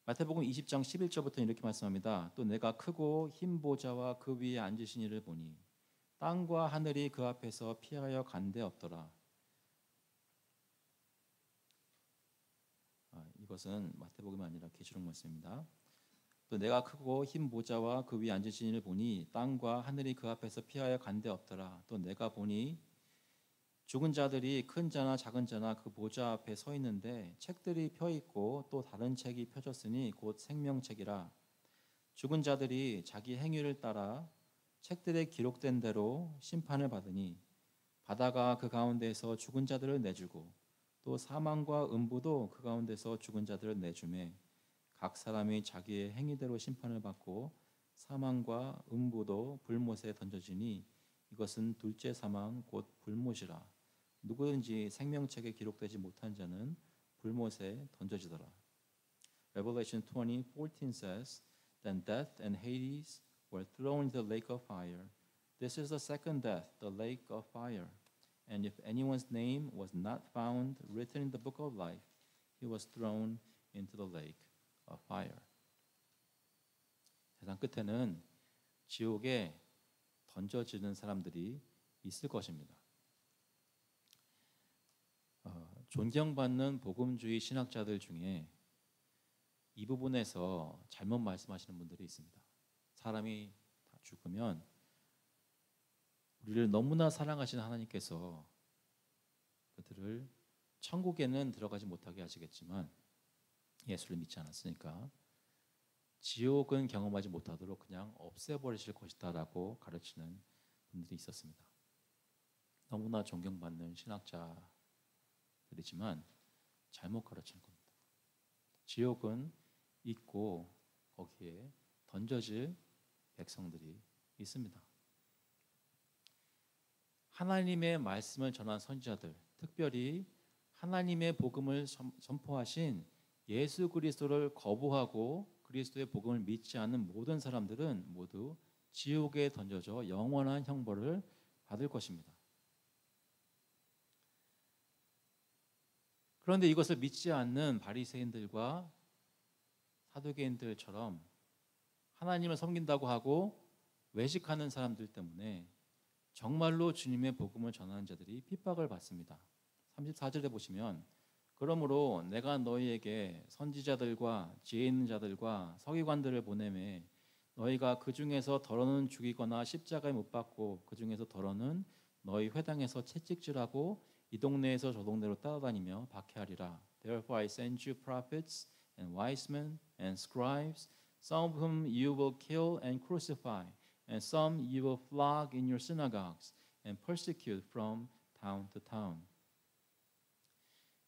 마태복음 20장 11절부터 이렇게 말씀합니다. 또 내가 크고 흰 보좌와 그 위에 앉으신 이를 보니 땅과 하늘이 그 앞에서 피하여 간데 없더라. 이것은 마태복음이 아니라 계시록 말씀입니다. 또 내가 크고 흰 보좌와 그 위에 앉으신 이를 보니 땅과 하늘이 그 앞에서 피하여 간데 없더라. 또 내가 보니 죽은 자들이 큰 자나 작은 자나 그 보좌 앞에 서 있는데 책들이 펴 있고 또 다른 책이 펴졌으니 곧 생명책이라. 죽은 자들이 자기 행위를 따라 책들에 기록된 대로 심판을 받으니 바다가 그 가운데에서 죽은 자들을 내주고 또 사망과 음부도 그 가운데서 죽은 자들을 내주매 각 사람이 자기의 행위대로 심판을 받고 사망과 음부도 불못에 던져지니 이것은 둘째 사망 곧 불못이라. 누구든지 생명책에 기록되지 못한 자는 불못에 던져지더라. Revelation 20:14 says, Then death and Hades were thrown into the lake of fire. This is the second death, the lake of fire. And if anyone's name was not found written in the book of life, he was thrown into the lake of fire. 세상 끝에는 지옥에 던져지는 사람들이 있을 것입니다. 존경받는 복음주의 신학자들 중에 이 부분에서 잘못 말씀하시는 분들이 있습니다. 사람이 다 죽으면 우리를 너무나 사랑하시는 하나님께서 그들을 천국에는 들어가지 못하게 하시겠지만 예수를 믿지 않았으니까 지옥은 경험하지 못하도록 그냥 없애버리실 것이다라고 가르치는 분들이 있었습니다. 너무나 존경받는 신학자들이지만 잘못 가르치는 겁니다. 지옥은 있고 거기에 던져질 백성들이 있습니다. 하나님의 말씀을 전한 선지자들, 특별히 하나님의 복음을 선포하신 예수 그리스도를 거부하고 그리스도의 복음을 믿지 않는 모든 사람들은 모두 지옥에 던져져 영원한 형벌을 받을 것입니다. 그런데 이것을 믿지 않는 바리새인들과 사두개인들처럼 하나님을 섬긴다고 하고 외식하는 사람들 때문에 정말로 주님의 복음을 전하는 자들이 핍박을 받습니다. 34절에 보시면 그러므로 내가 너희에게 선지자들과 지혜 있는 자들과 서기관들을 보내매 너희가 그 중에서 더러는 죽이거나 십자가에 못 박고 그 중에서 더러는 너희 회당에서 채찍질하고 이 동네에서 저 동네로 따라다니며 박해하리라. Therefore I send you prophets and wise men and scribes, some of whom you will kill and crucify, and some you will flog in your synagogues and persecute from town to town.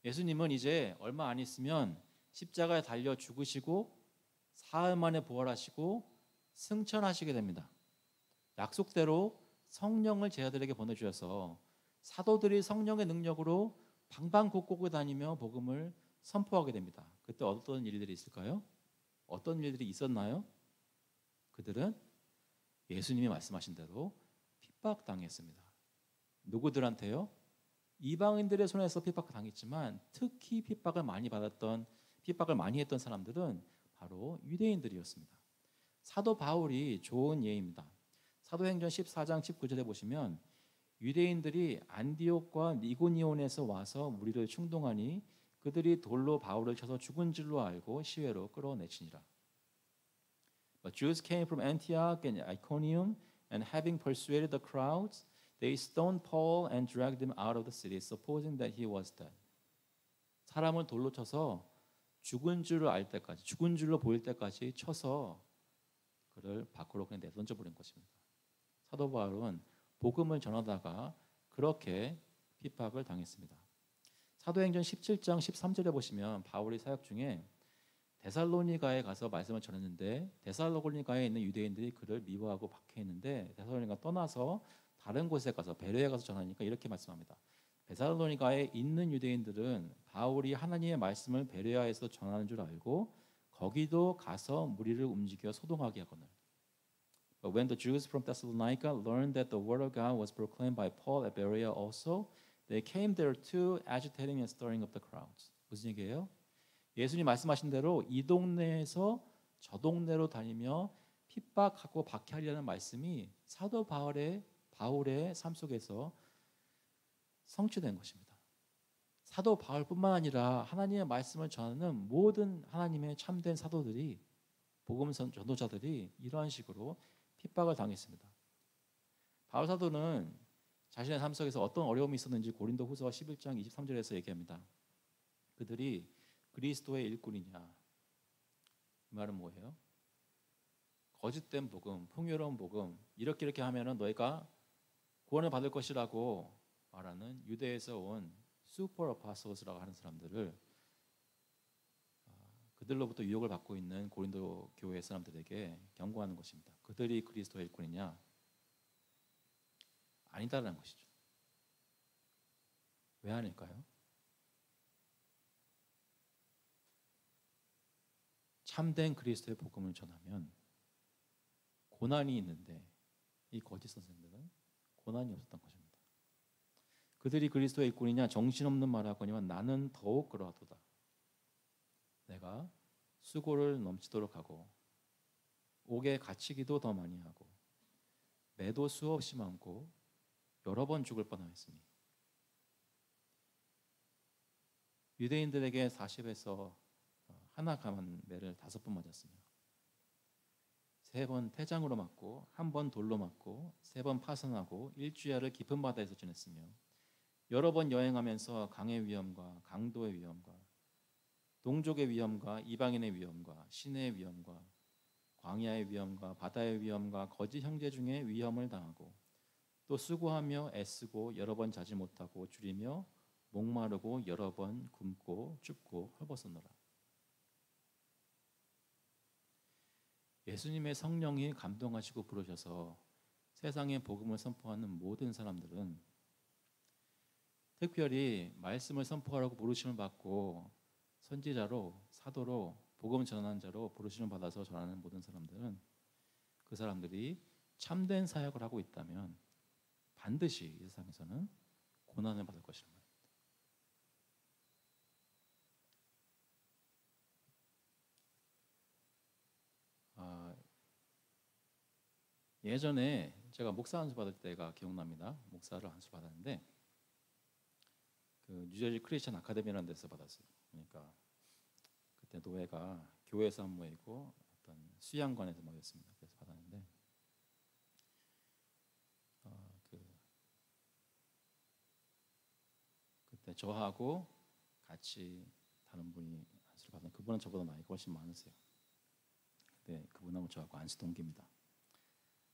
예수님은 이제 얼마 안 있으면 십자가에 달려 죽으시고 사흘 만에 부활하시고 승천하시게 됩니다. 약속대로 성령을 제자들에게 보내주셔서 사도들이 성령의 능력으로 방방곡곡을 다니며 복음을 선포하게 됩니다. 그때 어떤 일들이 있을까요? 어떤 일들이 있었나요? 그들은 예수님이 말씀하신 대로 핍박당했습니다. 누구들한테요? 이방인들의 손에서 핍박당했지만 특히 핍박을 많이 했던 사람들은 바로 유대인들이었습니다. 사도 바울이 좋은 예입니다. 사도행전 14장 19절에 보시면 유대인들이 안디옥과 니고니온에서 와서 무리를 충동하니 그들이 돌로 바울을 쳐서 죽은 줄로 알고 시외로 끌어내치니라. But Jews came from Antioch and Iconium, and having persuaded the crowds, they stoned Paul and dragged him out of the city, supposing that he was dead. 사람을 돌로 쳐서 죽은 줄로 보일 때까지 쳐서 그를 밖으로 그냥 내던져 버린 것입니다. 사도 바울은 복음을 전하다가 그렇게 핍박을 당했습니다. 사도행전 17장 13절에 보시면 바울이 사역 중에 데살로니가에 가서 말씀을 전했는데 데살로니가에 있는 유대인들이 그를 미워하고 박해했는데 데살로니가 떠나서 다른 곳에 가서 베레에 가서 전하니까 이렇게 말씀합니다. 데살로니가에 있는 유대인들은 바울이 하나님의 말씀을 베레아에서 전하는 줄 알고 거기도 가서 무리를 움직여 소동하게 하거늘. But when the Jews from Thessalonica learned that the word of God was proclaimed by Paul at Berea also, they came there too, agitating and stirring up the crowds. 무슨 얘기예요? 예수님 말씀하신 대로 이 동네에서 저 동네로 다니며 핍박하고 박해하려는 말씀이 사도 바울의 삶 속에서 성취된 것입니다. 사도 바울뿐만 아니라 하나님의 말씀을 전하는 모든 하나님의 참된 사도들이 복음 전도자들이 이러한 식으로 핍박을 당했습니다. 바울 사도는 자신의 삶 속에서 어떤 어려움이 있었는지 고린도후서 11장 23절에서 얘기합니다. 그들이 그리스도의 일꾼이냐? 이 말은 뭐예요? 거짓된 복음, 풍요로운 복음, 이렇게 하면은 너희가 구원을 받을 것이라고 말하는 유대에서 온 슈퍼 어파솔스라고 하는 사람들을 그들로부터 유혹을 받고 있는 고린도 교회 사람들에게 경고하는 것입니다. 그들이 그리스도의 일꾼이냐? 아니다라는 것이죠. 왜 아닐까요? 참된 그리스도의 복음을 전하면 고난이 있는데 이 거짓 선생들은 고난이 없었던 것입니다. 그들이 그리스도의 일꾼이냐 정신없는 말하거니와 나는 더욱 그러하도다. 내가 수고를 넘치도록 하고 옥에 갇히기도 더 많이 하고 매도 수없이 많고 여러 번 죽을 뻔하였으니 유대인들에게 40에서 하나 감한 매를 5번 맞았으며 3번 태장으로 맞고 1번 돌로 맞고 3번 파선하고 일주야를 깊은 바다에서 지냈으며 여러 번 여행하면서 강의 위험과 강도의 위험과 동족의 위험과 이방인의 위험과 시내의 위험과 광야의 위험과 바다의 위험과 거짓 형제 중에 위험을 당하고 또 수고하며 애쓰고 여러 번 자지 못하고 줄이며 목마르고 여러 번 굶고 춥고 헐벗었노라. 예수님의 성령이 감동하시고 부르셔서 세상에 복음을 선포하는 모든 사람들은 특별히 말씀을 선포하라고 부르심을 받고 선지자로 사도로 복음 전하는 자로 부르심을 받아서 전하는 모든 사람들은 그 사람들이 참된 사역을 하고 있다면 반드시 이 세상에서는 고난을 받을 것이라는 말입니다. 예전에 제가 목사 안수 받을 때가 기억납니다. 목사를 안수 받았는데 그 뉴저지 크리스천 아카데미라는 데서 받았어요. 그러니까 그때 노예가 교회에서 한 모이고 어떤 수양관에서 모였습니다. 그래서 받았는데 그때 저하고 같이 다른 분이 안수를 받은 그분은 저보다 나이가 훨씬 많으세요. 근데 그분하고 저하고 안수 동기입니다.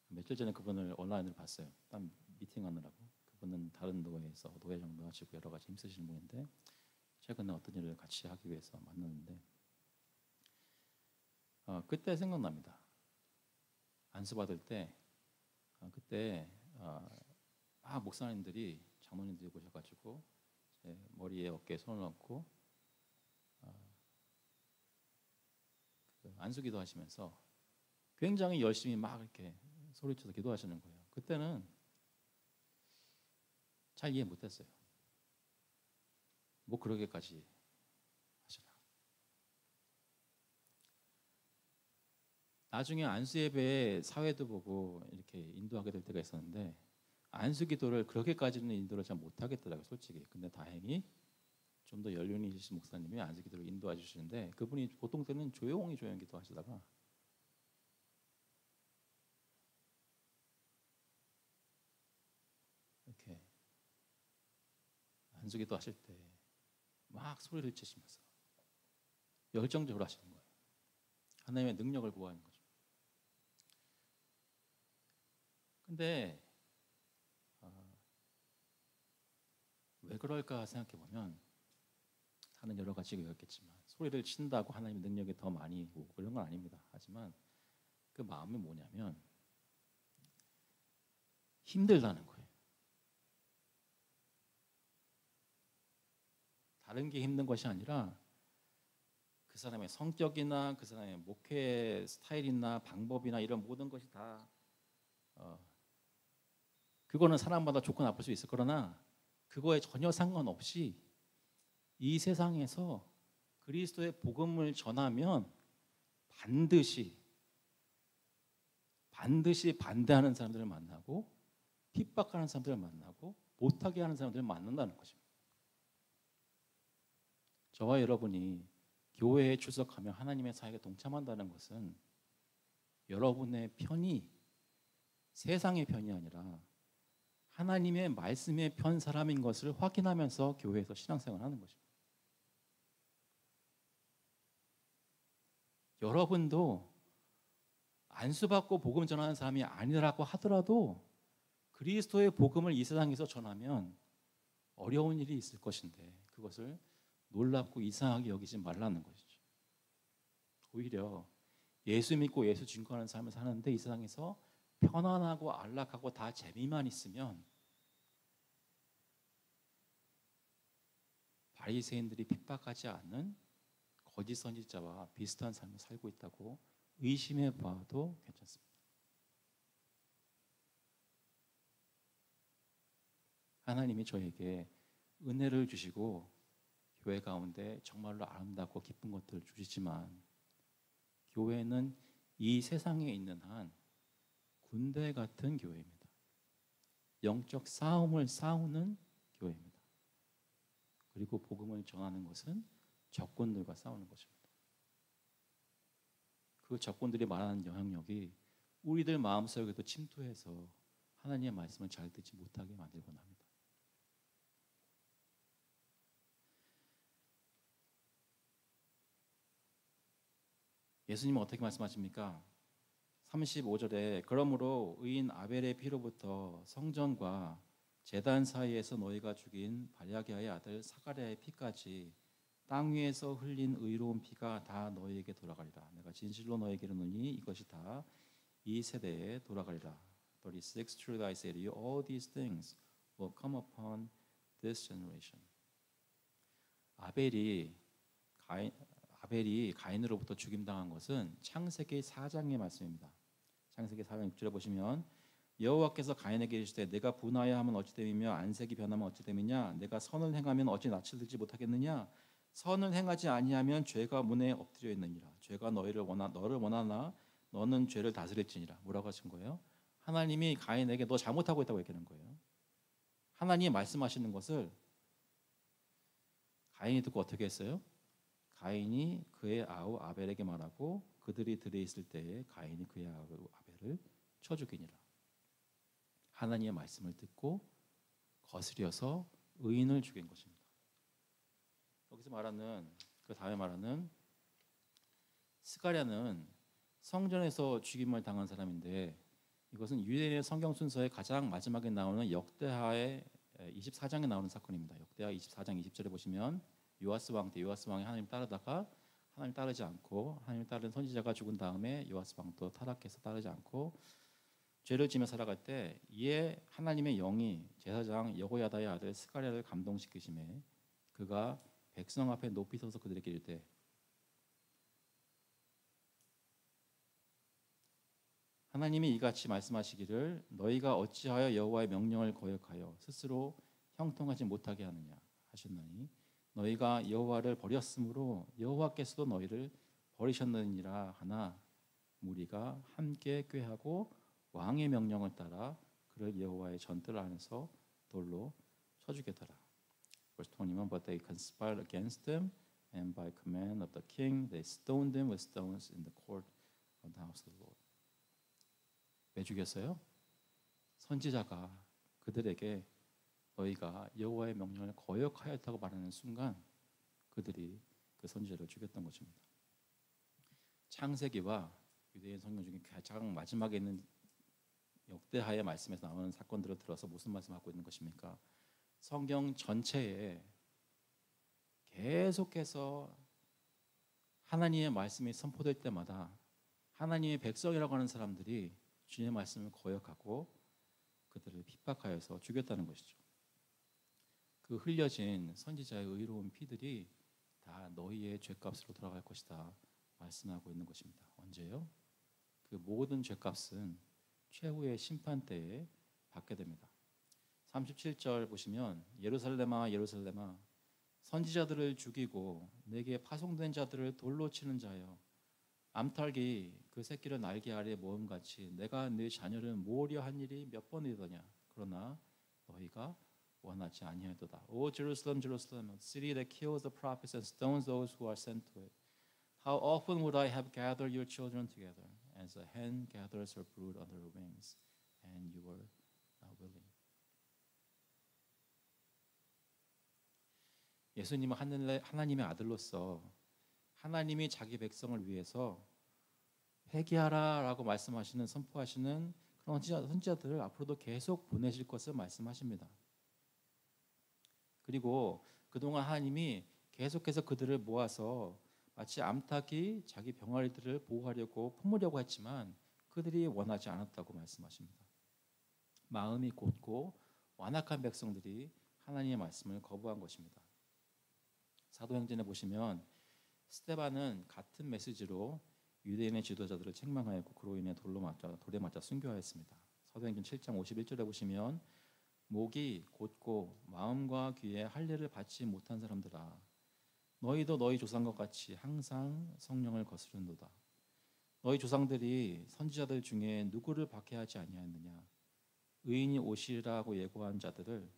며칠 전에 그분을 온라인으로 봤어요. 딴 미팅하느라고. 그분은 다른 노예에서 노예 정도하시고 여러 가지 힘쓰시는 분인데 최근에 어떤 일을 같이 하기 위해서 만났는데 그때 생각납니다. 안수 받을 때 그때 막 목사님들이 장로님들이 오셔가지고 제 머리에 어깨에 손을 얹고 그 안수기도 하시면서 굉장히 열심히 막 이렇게 소리쳐서 기도하시는 거예요. 그때는 잘 이해 못했어요. 뭐 그러게까지 하시나. 나중에 안수 예배에 사회도 보고 이렇게 인도하게 될 때가 있었는데 안수 기도를 그렇게까지는 인도를 잘 못하겠더라고요, 솔직히. 근데 다행히 좀 더 연륜이 있으신 목사님이 안수 기도를 인도해 주시는데 그분이 보통 때는 조용히 기도하시다가 이렇게 안수 기도 하실 때 막 소리를 치시면서 열정적으로 하시는 거예요. 하나님의 능력을 구하는 거죠. 근데 왜 그럴까 생각해 보면 다른 여러 가지가 있겠지만 소리를 친다고 하나님의 능력이 더 많이 오고 그런 건 아닙니다. 하지만 그 마음이 뭐냐면 힘들다는 거예요. 다른 게 힘든 것이 아니라 그 사람의 성격이나 그 사람의 목회 스타일이나 방법이나 이런 모든 것이 다 그거는 사람마다 좋고 나쁠 수 있을 그러나 그거에 전혀 상관없이 이 세상에서 그리스도의 복음을 전하면 반드시 반대하는 사람들을 만나고 핍박하는 사람들을 만나고 못하게 하는 사람들을 만난다는 거죠. 저와 여러분이 교회에 출석하며 하나님의 사역에 동참한다는 것은 여러분의 편이 세상의 편이 아니라 하나님의 말씀의 편 사람인 것을 확인하면서 교회에서 신앙생활을 하는 것입니다. 여러분도 안수받고 복음 전하는 사람이 아니라고 하더라도 그리스도의 복음을 이 세상에서 전하면 어려운 일이 있을 것인데 그것을 놀랍고 이상하게 여기지 말라는 것이죠. 오히려 예수 믿고 예수 증거하는 삶을 사는데 이 세상에서 편안하고 안락하고 다 재미만 있으면 바리새인들이 핍박하지 않는 거짓 선지자와 비슷한 삶을 살고 있다고 의심해 봐도 괜찮습니다. 하나님이 저에게 은혜를 주시고 교회 가운데 정말로 아름답고 기쁜 것들을 주시지만 교회는 이 세상에 있는 한 군대 같은 교회입니다. 영적 싸움을 싸우는 교회입니다. 그리고 복음을 전하는 것은 적군들과 싸우는 것입니다. 그 적군들이 말하는 영향력이 우리들 마음속에도 침투해서 하나님의 말씀을 잘 듣지 못하게 만들곤 합니다. 예수님은 어떻게 말씀하십니까? 35절에 그러므로 의인 아벨의 피로부터 성전과 제단 사이에서 너희가 죽인 발야기아의 아들 사가랴의 피까지 땅 위에서 흘린 의로운 피가 다 너희에게 돌아가리라. 내가 진실로 너희에게 이르노니 이것이 다 이 세대에 돌아가리라. 36 Truly I say to you, all these things will come upon this generation. 아벨이 가인으로부터 죽임당한 것은 창세기 4장의 말씀입니다. 창세기 4장 6절에 보시면 여호와께서 가인에게 이르시되 내가 분하여 하면 어찌 됨이며 안색이 변하면 어찌 됨이냐 내가 선을 행하면 어찌 낯을 들지 못하겠느냐 선을 행하지 아니하면 죄가 문에 엎드려 있느니라. 죄가 너를 원하나 너는 죄를 다스릴지니라. 뭐라고 하신 거예요? 하나님이 가인에게 너 잘못하고 있다고 얘기하는 거예요. 하나님이 말씀하시는 것을 가인이 듣고 어떻게 했어요? 가인이 그의 아우 아벨에게 말하고 그들이 들에 있을 때에 가인이 그의 아우 아벨을 쳐 죽이니라. 하나님의 말씀을 듣고 거스려서 의인을 죽인 것입니다. 여기서 말하는 그 다음에 말하는 스가랴는 성전에서 죽임을 당한 사람인데 이것은 유대인의 성경 순서의 가장 마지막에 나오는 역대하의 24장에 나오는 사건입니다. 역대하 24장 20절에 보시면 요아스 왕 때 요아스 왕이 하나님 따르다가 하나님 따르지 않고 하나님 따르는 선지자가 죽은 다음에 요아스 왕도 타락해서 따르지 않고 죄를 지며 살아갈 때 이에 하나님의 영이 제사장 여호야다의 아들 스가랴를 감동시키심에 그가 백성 앞에 높이 서서 그들에게 이르되 하나님이 이같이 말씀하시기를 너희가 어찌하여 여호와의 명령을 거역하여 스스로 형통하지 못하게 하느냐 하셨나니 너희가 여호와를 버렸으므로 여호와께서도 너희를 버리셨느니라 하나 무리가 함께 꾀하고 왕의 명령을 따라 그를 여호와의 전뜰 안에서 돌로 쳐 죽였더라. Verse 21 But they conspired against him and by command of the king they stoned him with stones in the court of the house of the Lord. 왜 죽였어요? 선지자가 그들에게 너희가 여호와의 명령을 거역하였다고 말하는 순간 그들이 그 선지자를 죽였던 것입니다. 창세기와 유대인 성경 중에 가장 마지막에 있는 역대하의 말씀에서 나오는 사건들을 들어서 무슨 말씀하고 있는 것입니까? 성경 전체에 계속해서 하나님의 말씀이 선포될 때마다 하나님의 백성이라고 하는 사람들이 주님의 말씀을 거역하고 그들을 핍박하여서 죽였다는 것이죠. 그 흘려진 선지자의 의로운 피들이 다 너희의 죄값으로 돌아갈 것이다 말씀하고 있는 것입니다. 언제요? 그 모든 죄값은 최후의 심판 때에 받게 됩니다. 37절 보시면 예루살렘아 예루살렘아 선지자들을 죽이고 내게 파송된 자들을 돌로 치는 자여 암탉이 그 새끼를 날개 아래 모음같이 내가 네 자녀를 모으려 한 일이 몇 번이더냐 그러나 너희가 원하지 아니하도다. O Jerusalem, Jerusalem, city that kills the prophets and stones those who are sent to it. How often would I have gathered your children together, as a hen gathers her brood under her wings, and you were not willing. 예수님은 하나님의 아들로서 하나님이 자기 백성을 위해서 회개하라라고 말씀하시는 선포하시는 그런 선지자들을 앞으로도 계속 보내실 것을 말씀하십니다. 그리고 그동안 하나님이 계속해서 그들을 모아서 마치 암탉이 자기 병아리들을 보호하려고 품으려고 했지만 그들이 원하지 않았다고 말씀하십니다. 마음이 곧고 완악한 백성들이 하나님의 말씀을 거부한 것입니다. 사도행전에 보시면 스데반은 같은 메시지로 유대인의 지도자들을 책망하였고 그로 인해 돌에 맞아 순교하였습니다. 사도행전 7장 51절에 보시면 목이 곧고 마음과 귀에 할례를 받지 못한 사람들아 너희도 너희 조상과 같이 항상 성령을 거스른도다. 너희 조상들이 선지자들 중에 누구를 박해하지 아니하였느냐. 의인이 오시리라고 예고한 자들을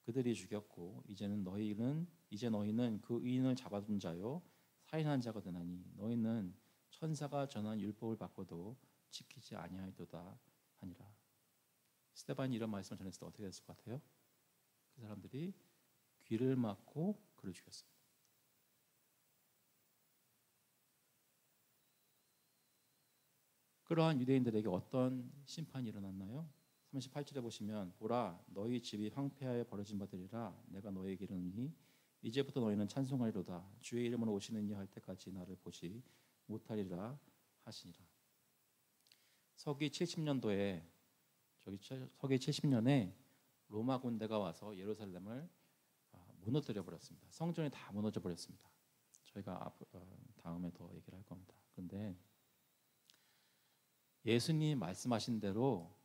그들이 죽였고 이제 너희는 그 의인을 잡아둔 자요 살인한 자가 되나니 너희는 천사가 전한 율법을 받고도 지키지 아니하였도다 하니라. 스데반이 이런 말씀을 전했을 때 어떻게 됐을 것 같아요? 그 사람들이 귀를 막고 그를 죽였습니다. 그러한 유대인들에게 어떤 심판이 일어났나요? 38절에 보시면 보라 너희 집이 황폐하여 버려진 바되리라 내가 너희에게 이르노니 이제부터 너희는 찬송하리로다 주의 이름으로 오시는 이 할 때까지 나를 보지 못하리라 하시니라. 서기 70년도에 서기 70년에 로마 군대가 와서 예루살렘을 무너뜨려 버렸습니다. 성전이 다 무너져 버렸습니다. 저희가 다음에 더 얘기를 할 겁니다. 그런데 예수님 말씀하신 대로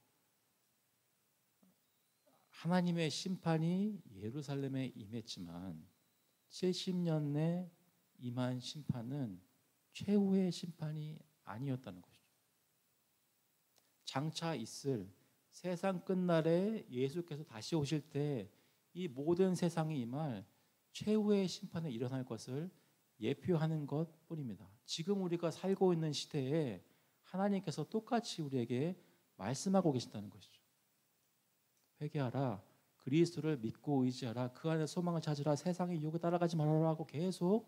하나님의 심판이 예루살렘에 임했지만 70년에 임한 심판은 최후의 심판이 아니었다는 것이죠. 장차 있을 세상 끝날에 예수께서 다시 오실 때 이 모든 세상이 임할 최후의 심판에 일어날 것을 예표하는 것뿐입니다. 지금 우리가 살고 있는 시대에 하나님께서 똑같이 우리에게 말씀하고 계신다는 것이죠. 회개하라, 그리스도를 믿고 의지하라, 그 안에 소망을 찾으라, 세상의 유혹에 따라가지 말아라 하고 계속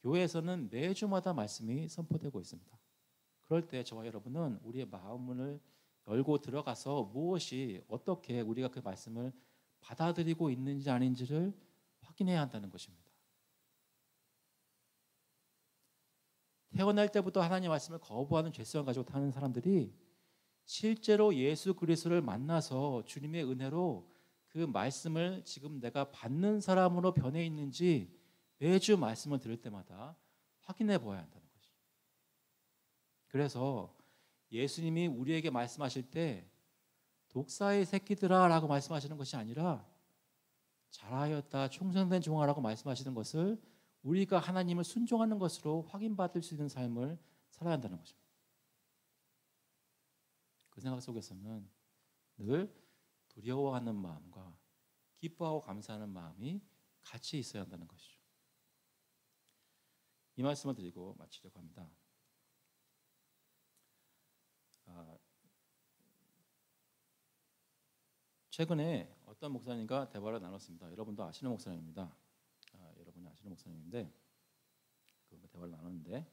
교회에서는 매주마다 말씀이 선포되고 있습니다. 그럴 때 저와 여러분은 우리의 마음을 열고 들어가서 무엇이 어떻게 우리가 그 말씀을 받아들이고 있는지 아닌지를 확인해야 한다는 것입니다. 태어날 때부터 하나님의 말씀을 거부하는 죄성을 가지고 타는 사람들이 실제로 예수 그리스도를 만나서 주님의 은혜로 그 말씀을 지금 내가 받는 사람으로 변해 있는지 매주 말씀을 들을 때마다 확인해 보아야 한다는 것이죠. 그래서 예수님이 우리에게 말씀하실 때 독사의 새끼들아 라고 말씀하시는 것이 아니라 잘하였다 충성된 종아라고 말씀하시는 것을 우리가 하나님을 순종하는 것으로 확인받을 수 있는 삶을 살아야 한다는 것입니다. 그 생각 속에서는 늘 두려워하는 마음과 기뻐하고 감사하는 마음이 같이 있어야 한다는 것이죠. 이 말씀을 드리고 마치려고 합니다. 최근에 어떤 목사님과 대화를 나눴습니다. 여러분도 아시는 목사님입니다. 여러분이 아시는 목사님인데 그 대화를 나눴는데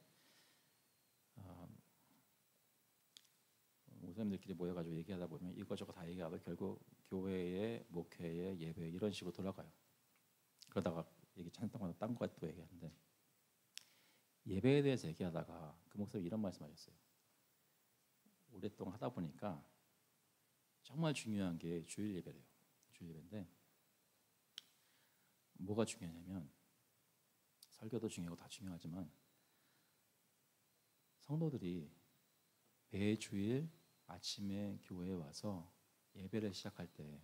목사님들끼리 모여가지고 얘기하다 보면 이것저것 다 얘기하다 결국 교회의 목회의 예배 이런 식으로 돌아가요. 그러다가 얘기 잠깐만 딴 거 또 얘기하는데 예배에 대해서 얘기하다가 그 목사님 이런 말씀하셨어요. 오랫동안 하다 보니까 정말 중요한 게 주일 예배래요. 주일 예배인데 뭐가 중요하냐면 설교도 중요하고 다 중요하지만 성도들이 매주일 아침에 교회에 와서 예배를 시작할 때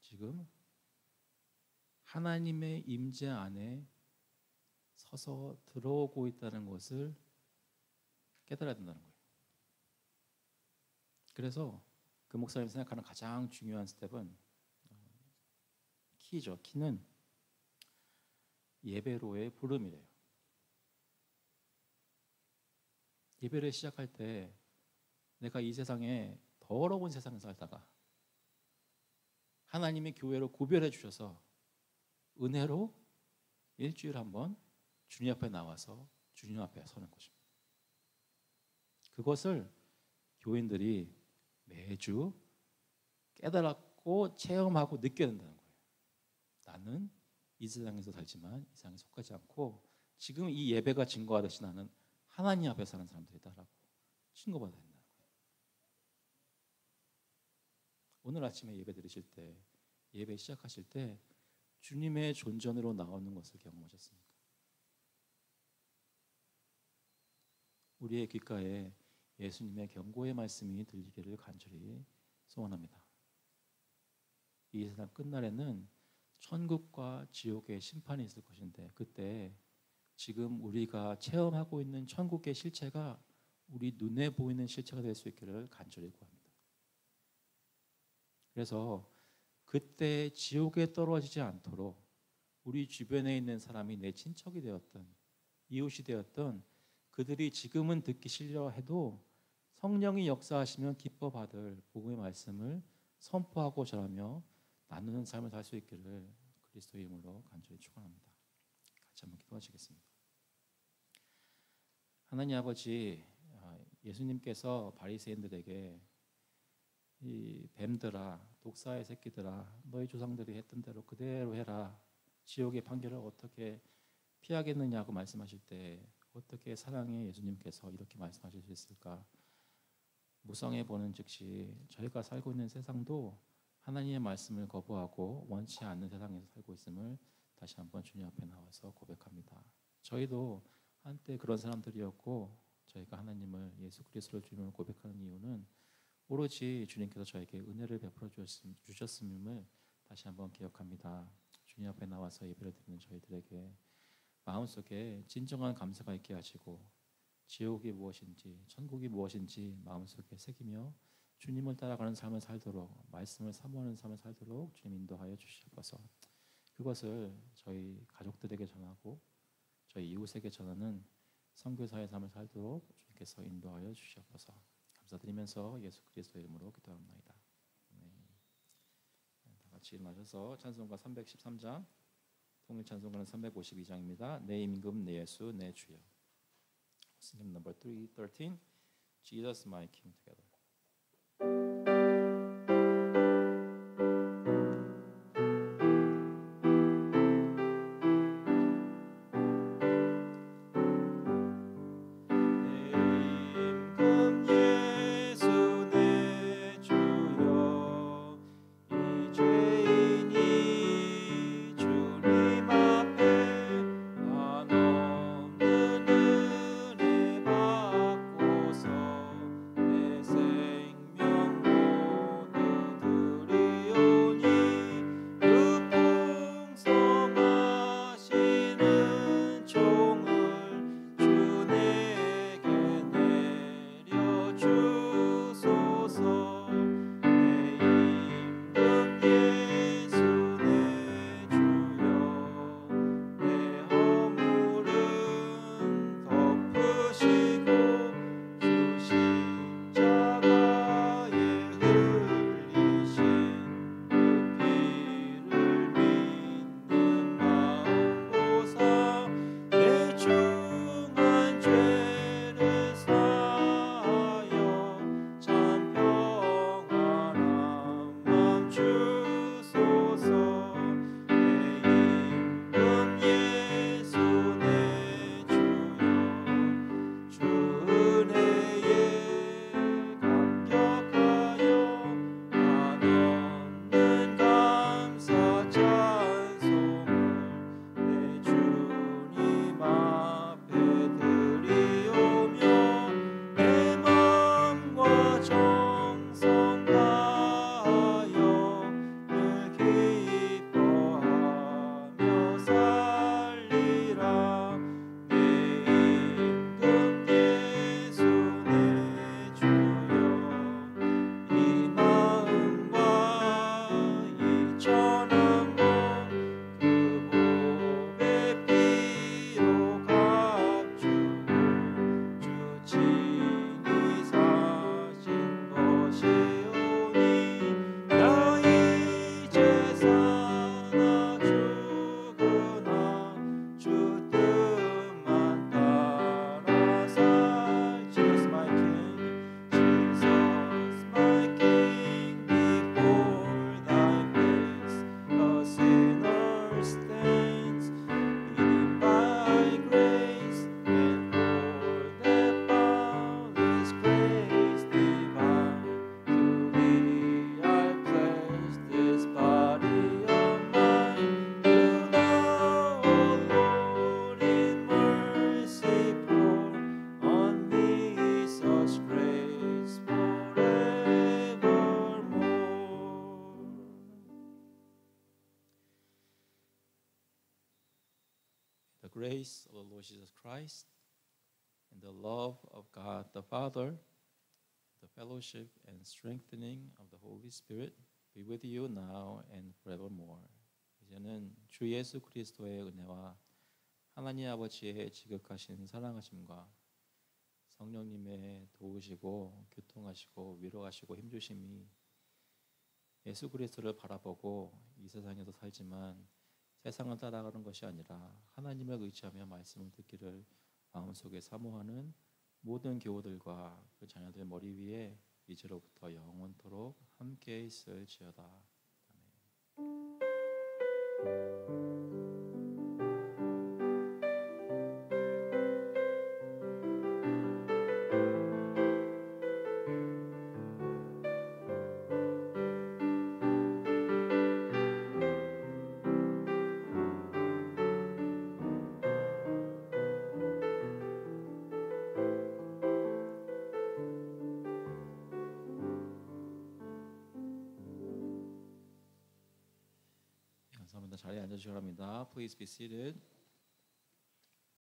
지금 하나님의 임재 안에 서서 들어오고 있다는 것을 깨달아야 된다는 거예요. 그래서 그 목사님이 생각하는 가장 중요한 스텝은 키죠. 키는 예배로의 부름이래요. 예배를 시작할 때 내가 이 세상에 더러운 세상에 살다가 하나님의 교회로 구별해 주셔서 은혜로 일주일에 한 번 주님 앞에 나와서 주님 앞에 서는 것입니다. 그것을 교인들이 매주 깨달았고 체험하고 느껴야 된다는 거예요. 나는 이 세상에서 살지만 이 세상에 속하지 않고 지금 이 예배가 증거하듯이 나는 하나님 앞에 사는 사람들이다라고 증거받아야 된다는 거예요. 오늘 아침에 예배 드리실 때, 예배 시작하실 때 주님의 존전으로 나오는 것을 경험하셨습니까? 우리의 귓가에 예수님의 경고의 말씀이 들리기를 간절히 소원합니다. 이 세상 끝날에는 천국과 지옥의 심판이 있을 것인데 그때 지금 우리가 체험하고 있는 천국의 실체가 우리 눈에 보이는 실체가 될 수 있기를 간절히 구합니다. 그래서 그때 지옥에 떨어지지 않도록 우리 주변에 있는 사람이 내 친척이 되었던 이웃이 되었던 그들이 지금은 듣기 싫어해도 성령이 역사하시면 기뻐 받을 복음의 말씀을 선포하고 전하며 나누는 삶을 살 수 있기를 그리스도의 이름으로 간절히 축원합니다. 같이 한번 기도하시겠습니다. 하나님 아버지, 예수님께서 바리새인들에게 이 뱀들아, 독사의 새끼들아, 너희 조상들이 했던 대로 그대로 해라. 지옥의 판결을 어떻게 피하겠느냐고 말씀하실 때 어떻게 사랑의 예수님께서 이렇게 말씀하실 수 있을까? 무성해 보는 즉시 저희가 살고 있는 세상도 하나님의 말씀을 거부하고 원치 않는 세상에서 살고 있음을 다시 한번 주님 앞에 나와서 고백합니다. 저희도 한때 그런 사람들이었고 저희가 하나님을 예수 그리스도를 주님을 고백하는 이유는 오로지 주님께서 저에게 은혜를 베풀어 주셨음을 다시 한번 기억합니다. 주님 앞에 나와서 예배를 드리는 저희들에게 마음속에 진정한 감사가 있게 하시고 지옥이 무엇인지 천국이 무엇인지 마음속에 새기며 주님을 따라가는 삶을 살도록 말씀을 사모하는 삶을 살도록 주님 인도하여 주시옵소서. 그것을 저희 가족들에게 전하고 저희 이웃에게 전하는 선교사의 삶을 살도록 주님께서 인도하여 주시옵소서. 감사드리면서 예수 그리스도의 이름으로 기도합니다. 다 같이 일어나셔서 찬송가 313장 통일 찬송가는 352장입니다. 내 임금 내 예수 내 주여. Sing number 313 Jesus my King together. 내 grace of the Lord Jesus Christ and the love of God the Father, the fellowship and strengthening of the Holy Spirit be with you now and forevermore. 이제는 주 예수 그리스도의 은혜와 하나님 아버지의 지극하신 사랑하심과 성령님의 도우시고 교통하시고 위로하시고 힘주심이 예수 그리스도를 바라보고 이 세상에서 살지만 세상을 따라가는 것이 아니라 하나님을 의지하며 말씀을 듣기를 마음속에 사모하는 모든 교우들과 그 자녀들 머리 위에 이제로부터 영원토록 함께 있을지어다. 아멘. 감사합니다. 자리에 앉아주시기 바랍니다. Please be seated.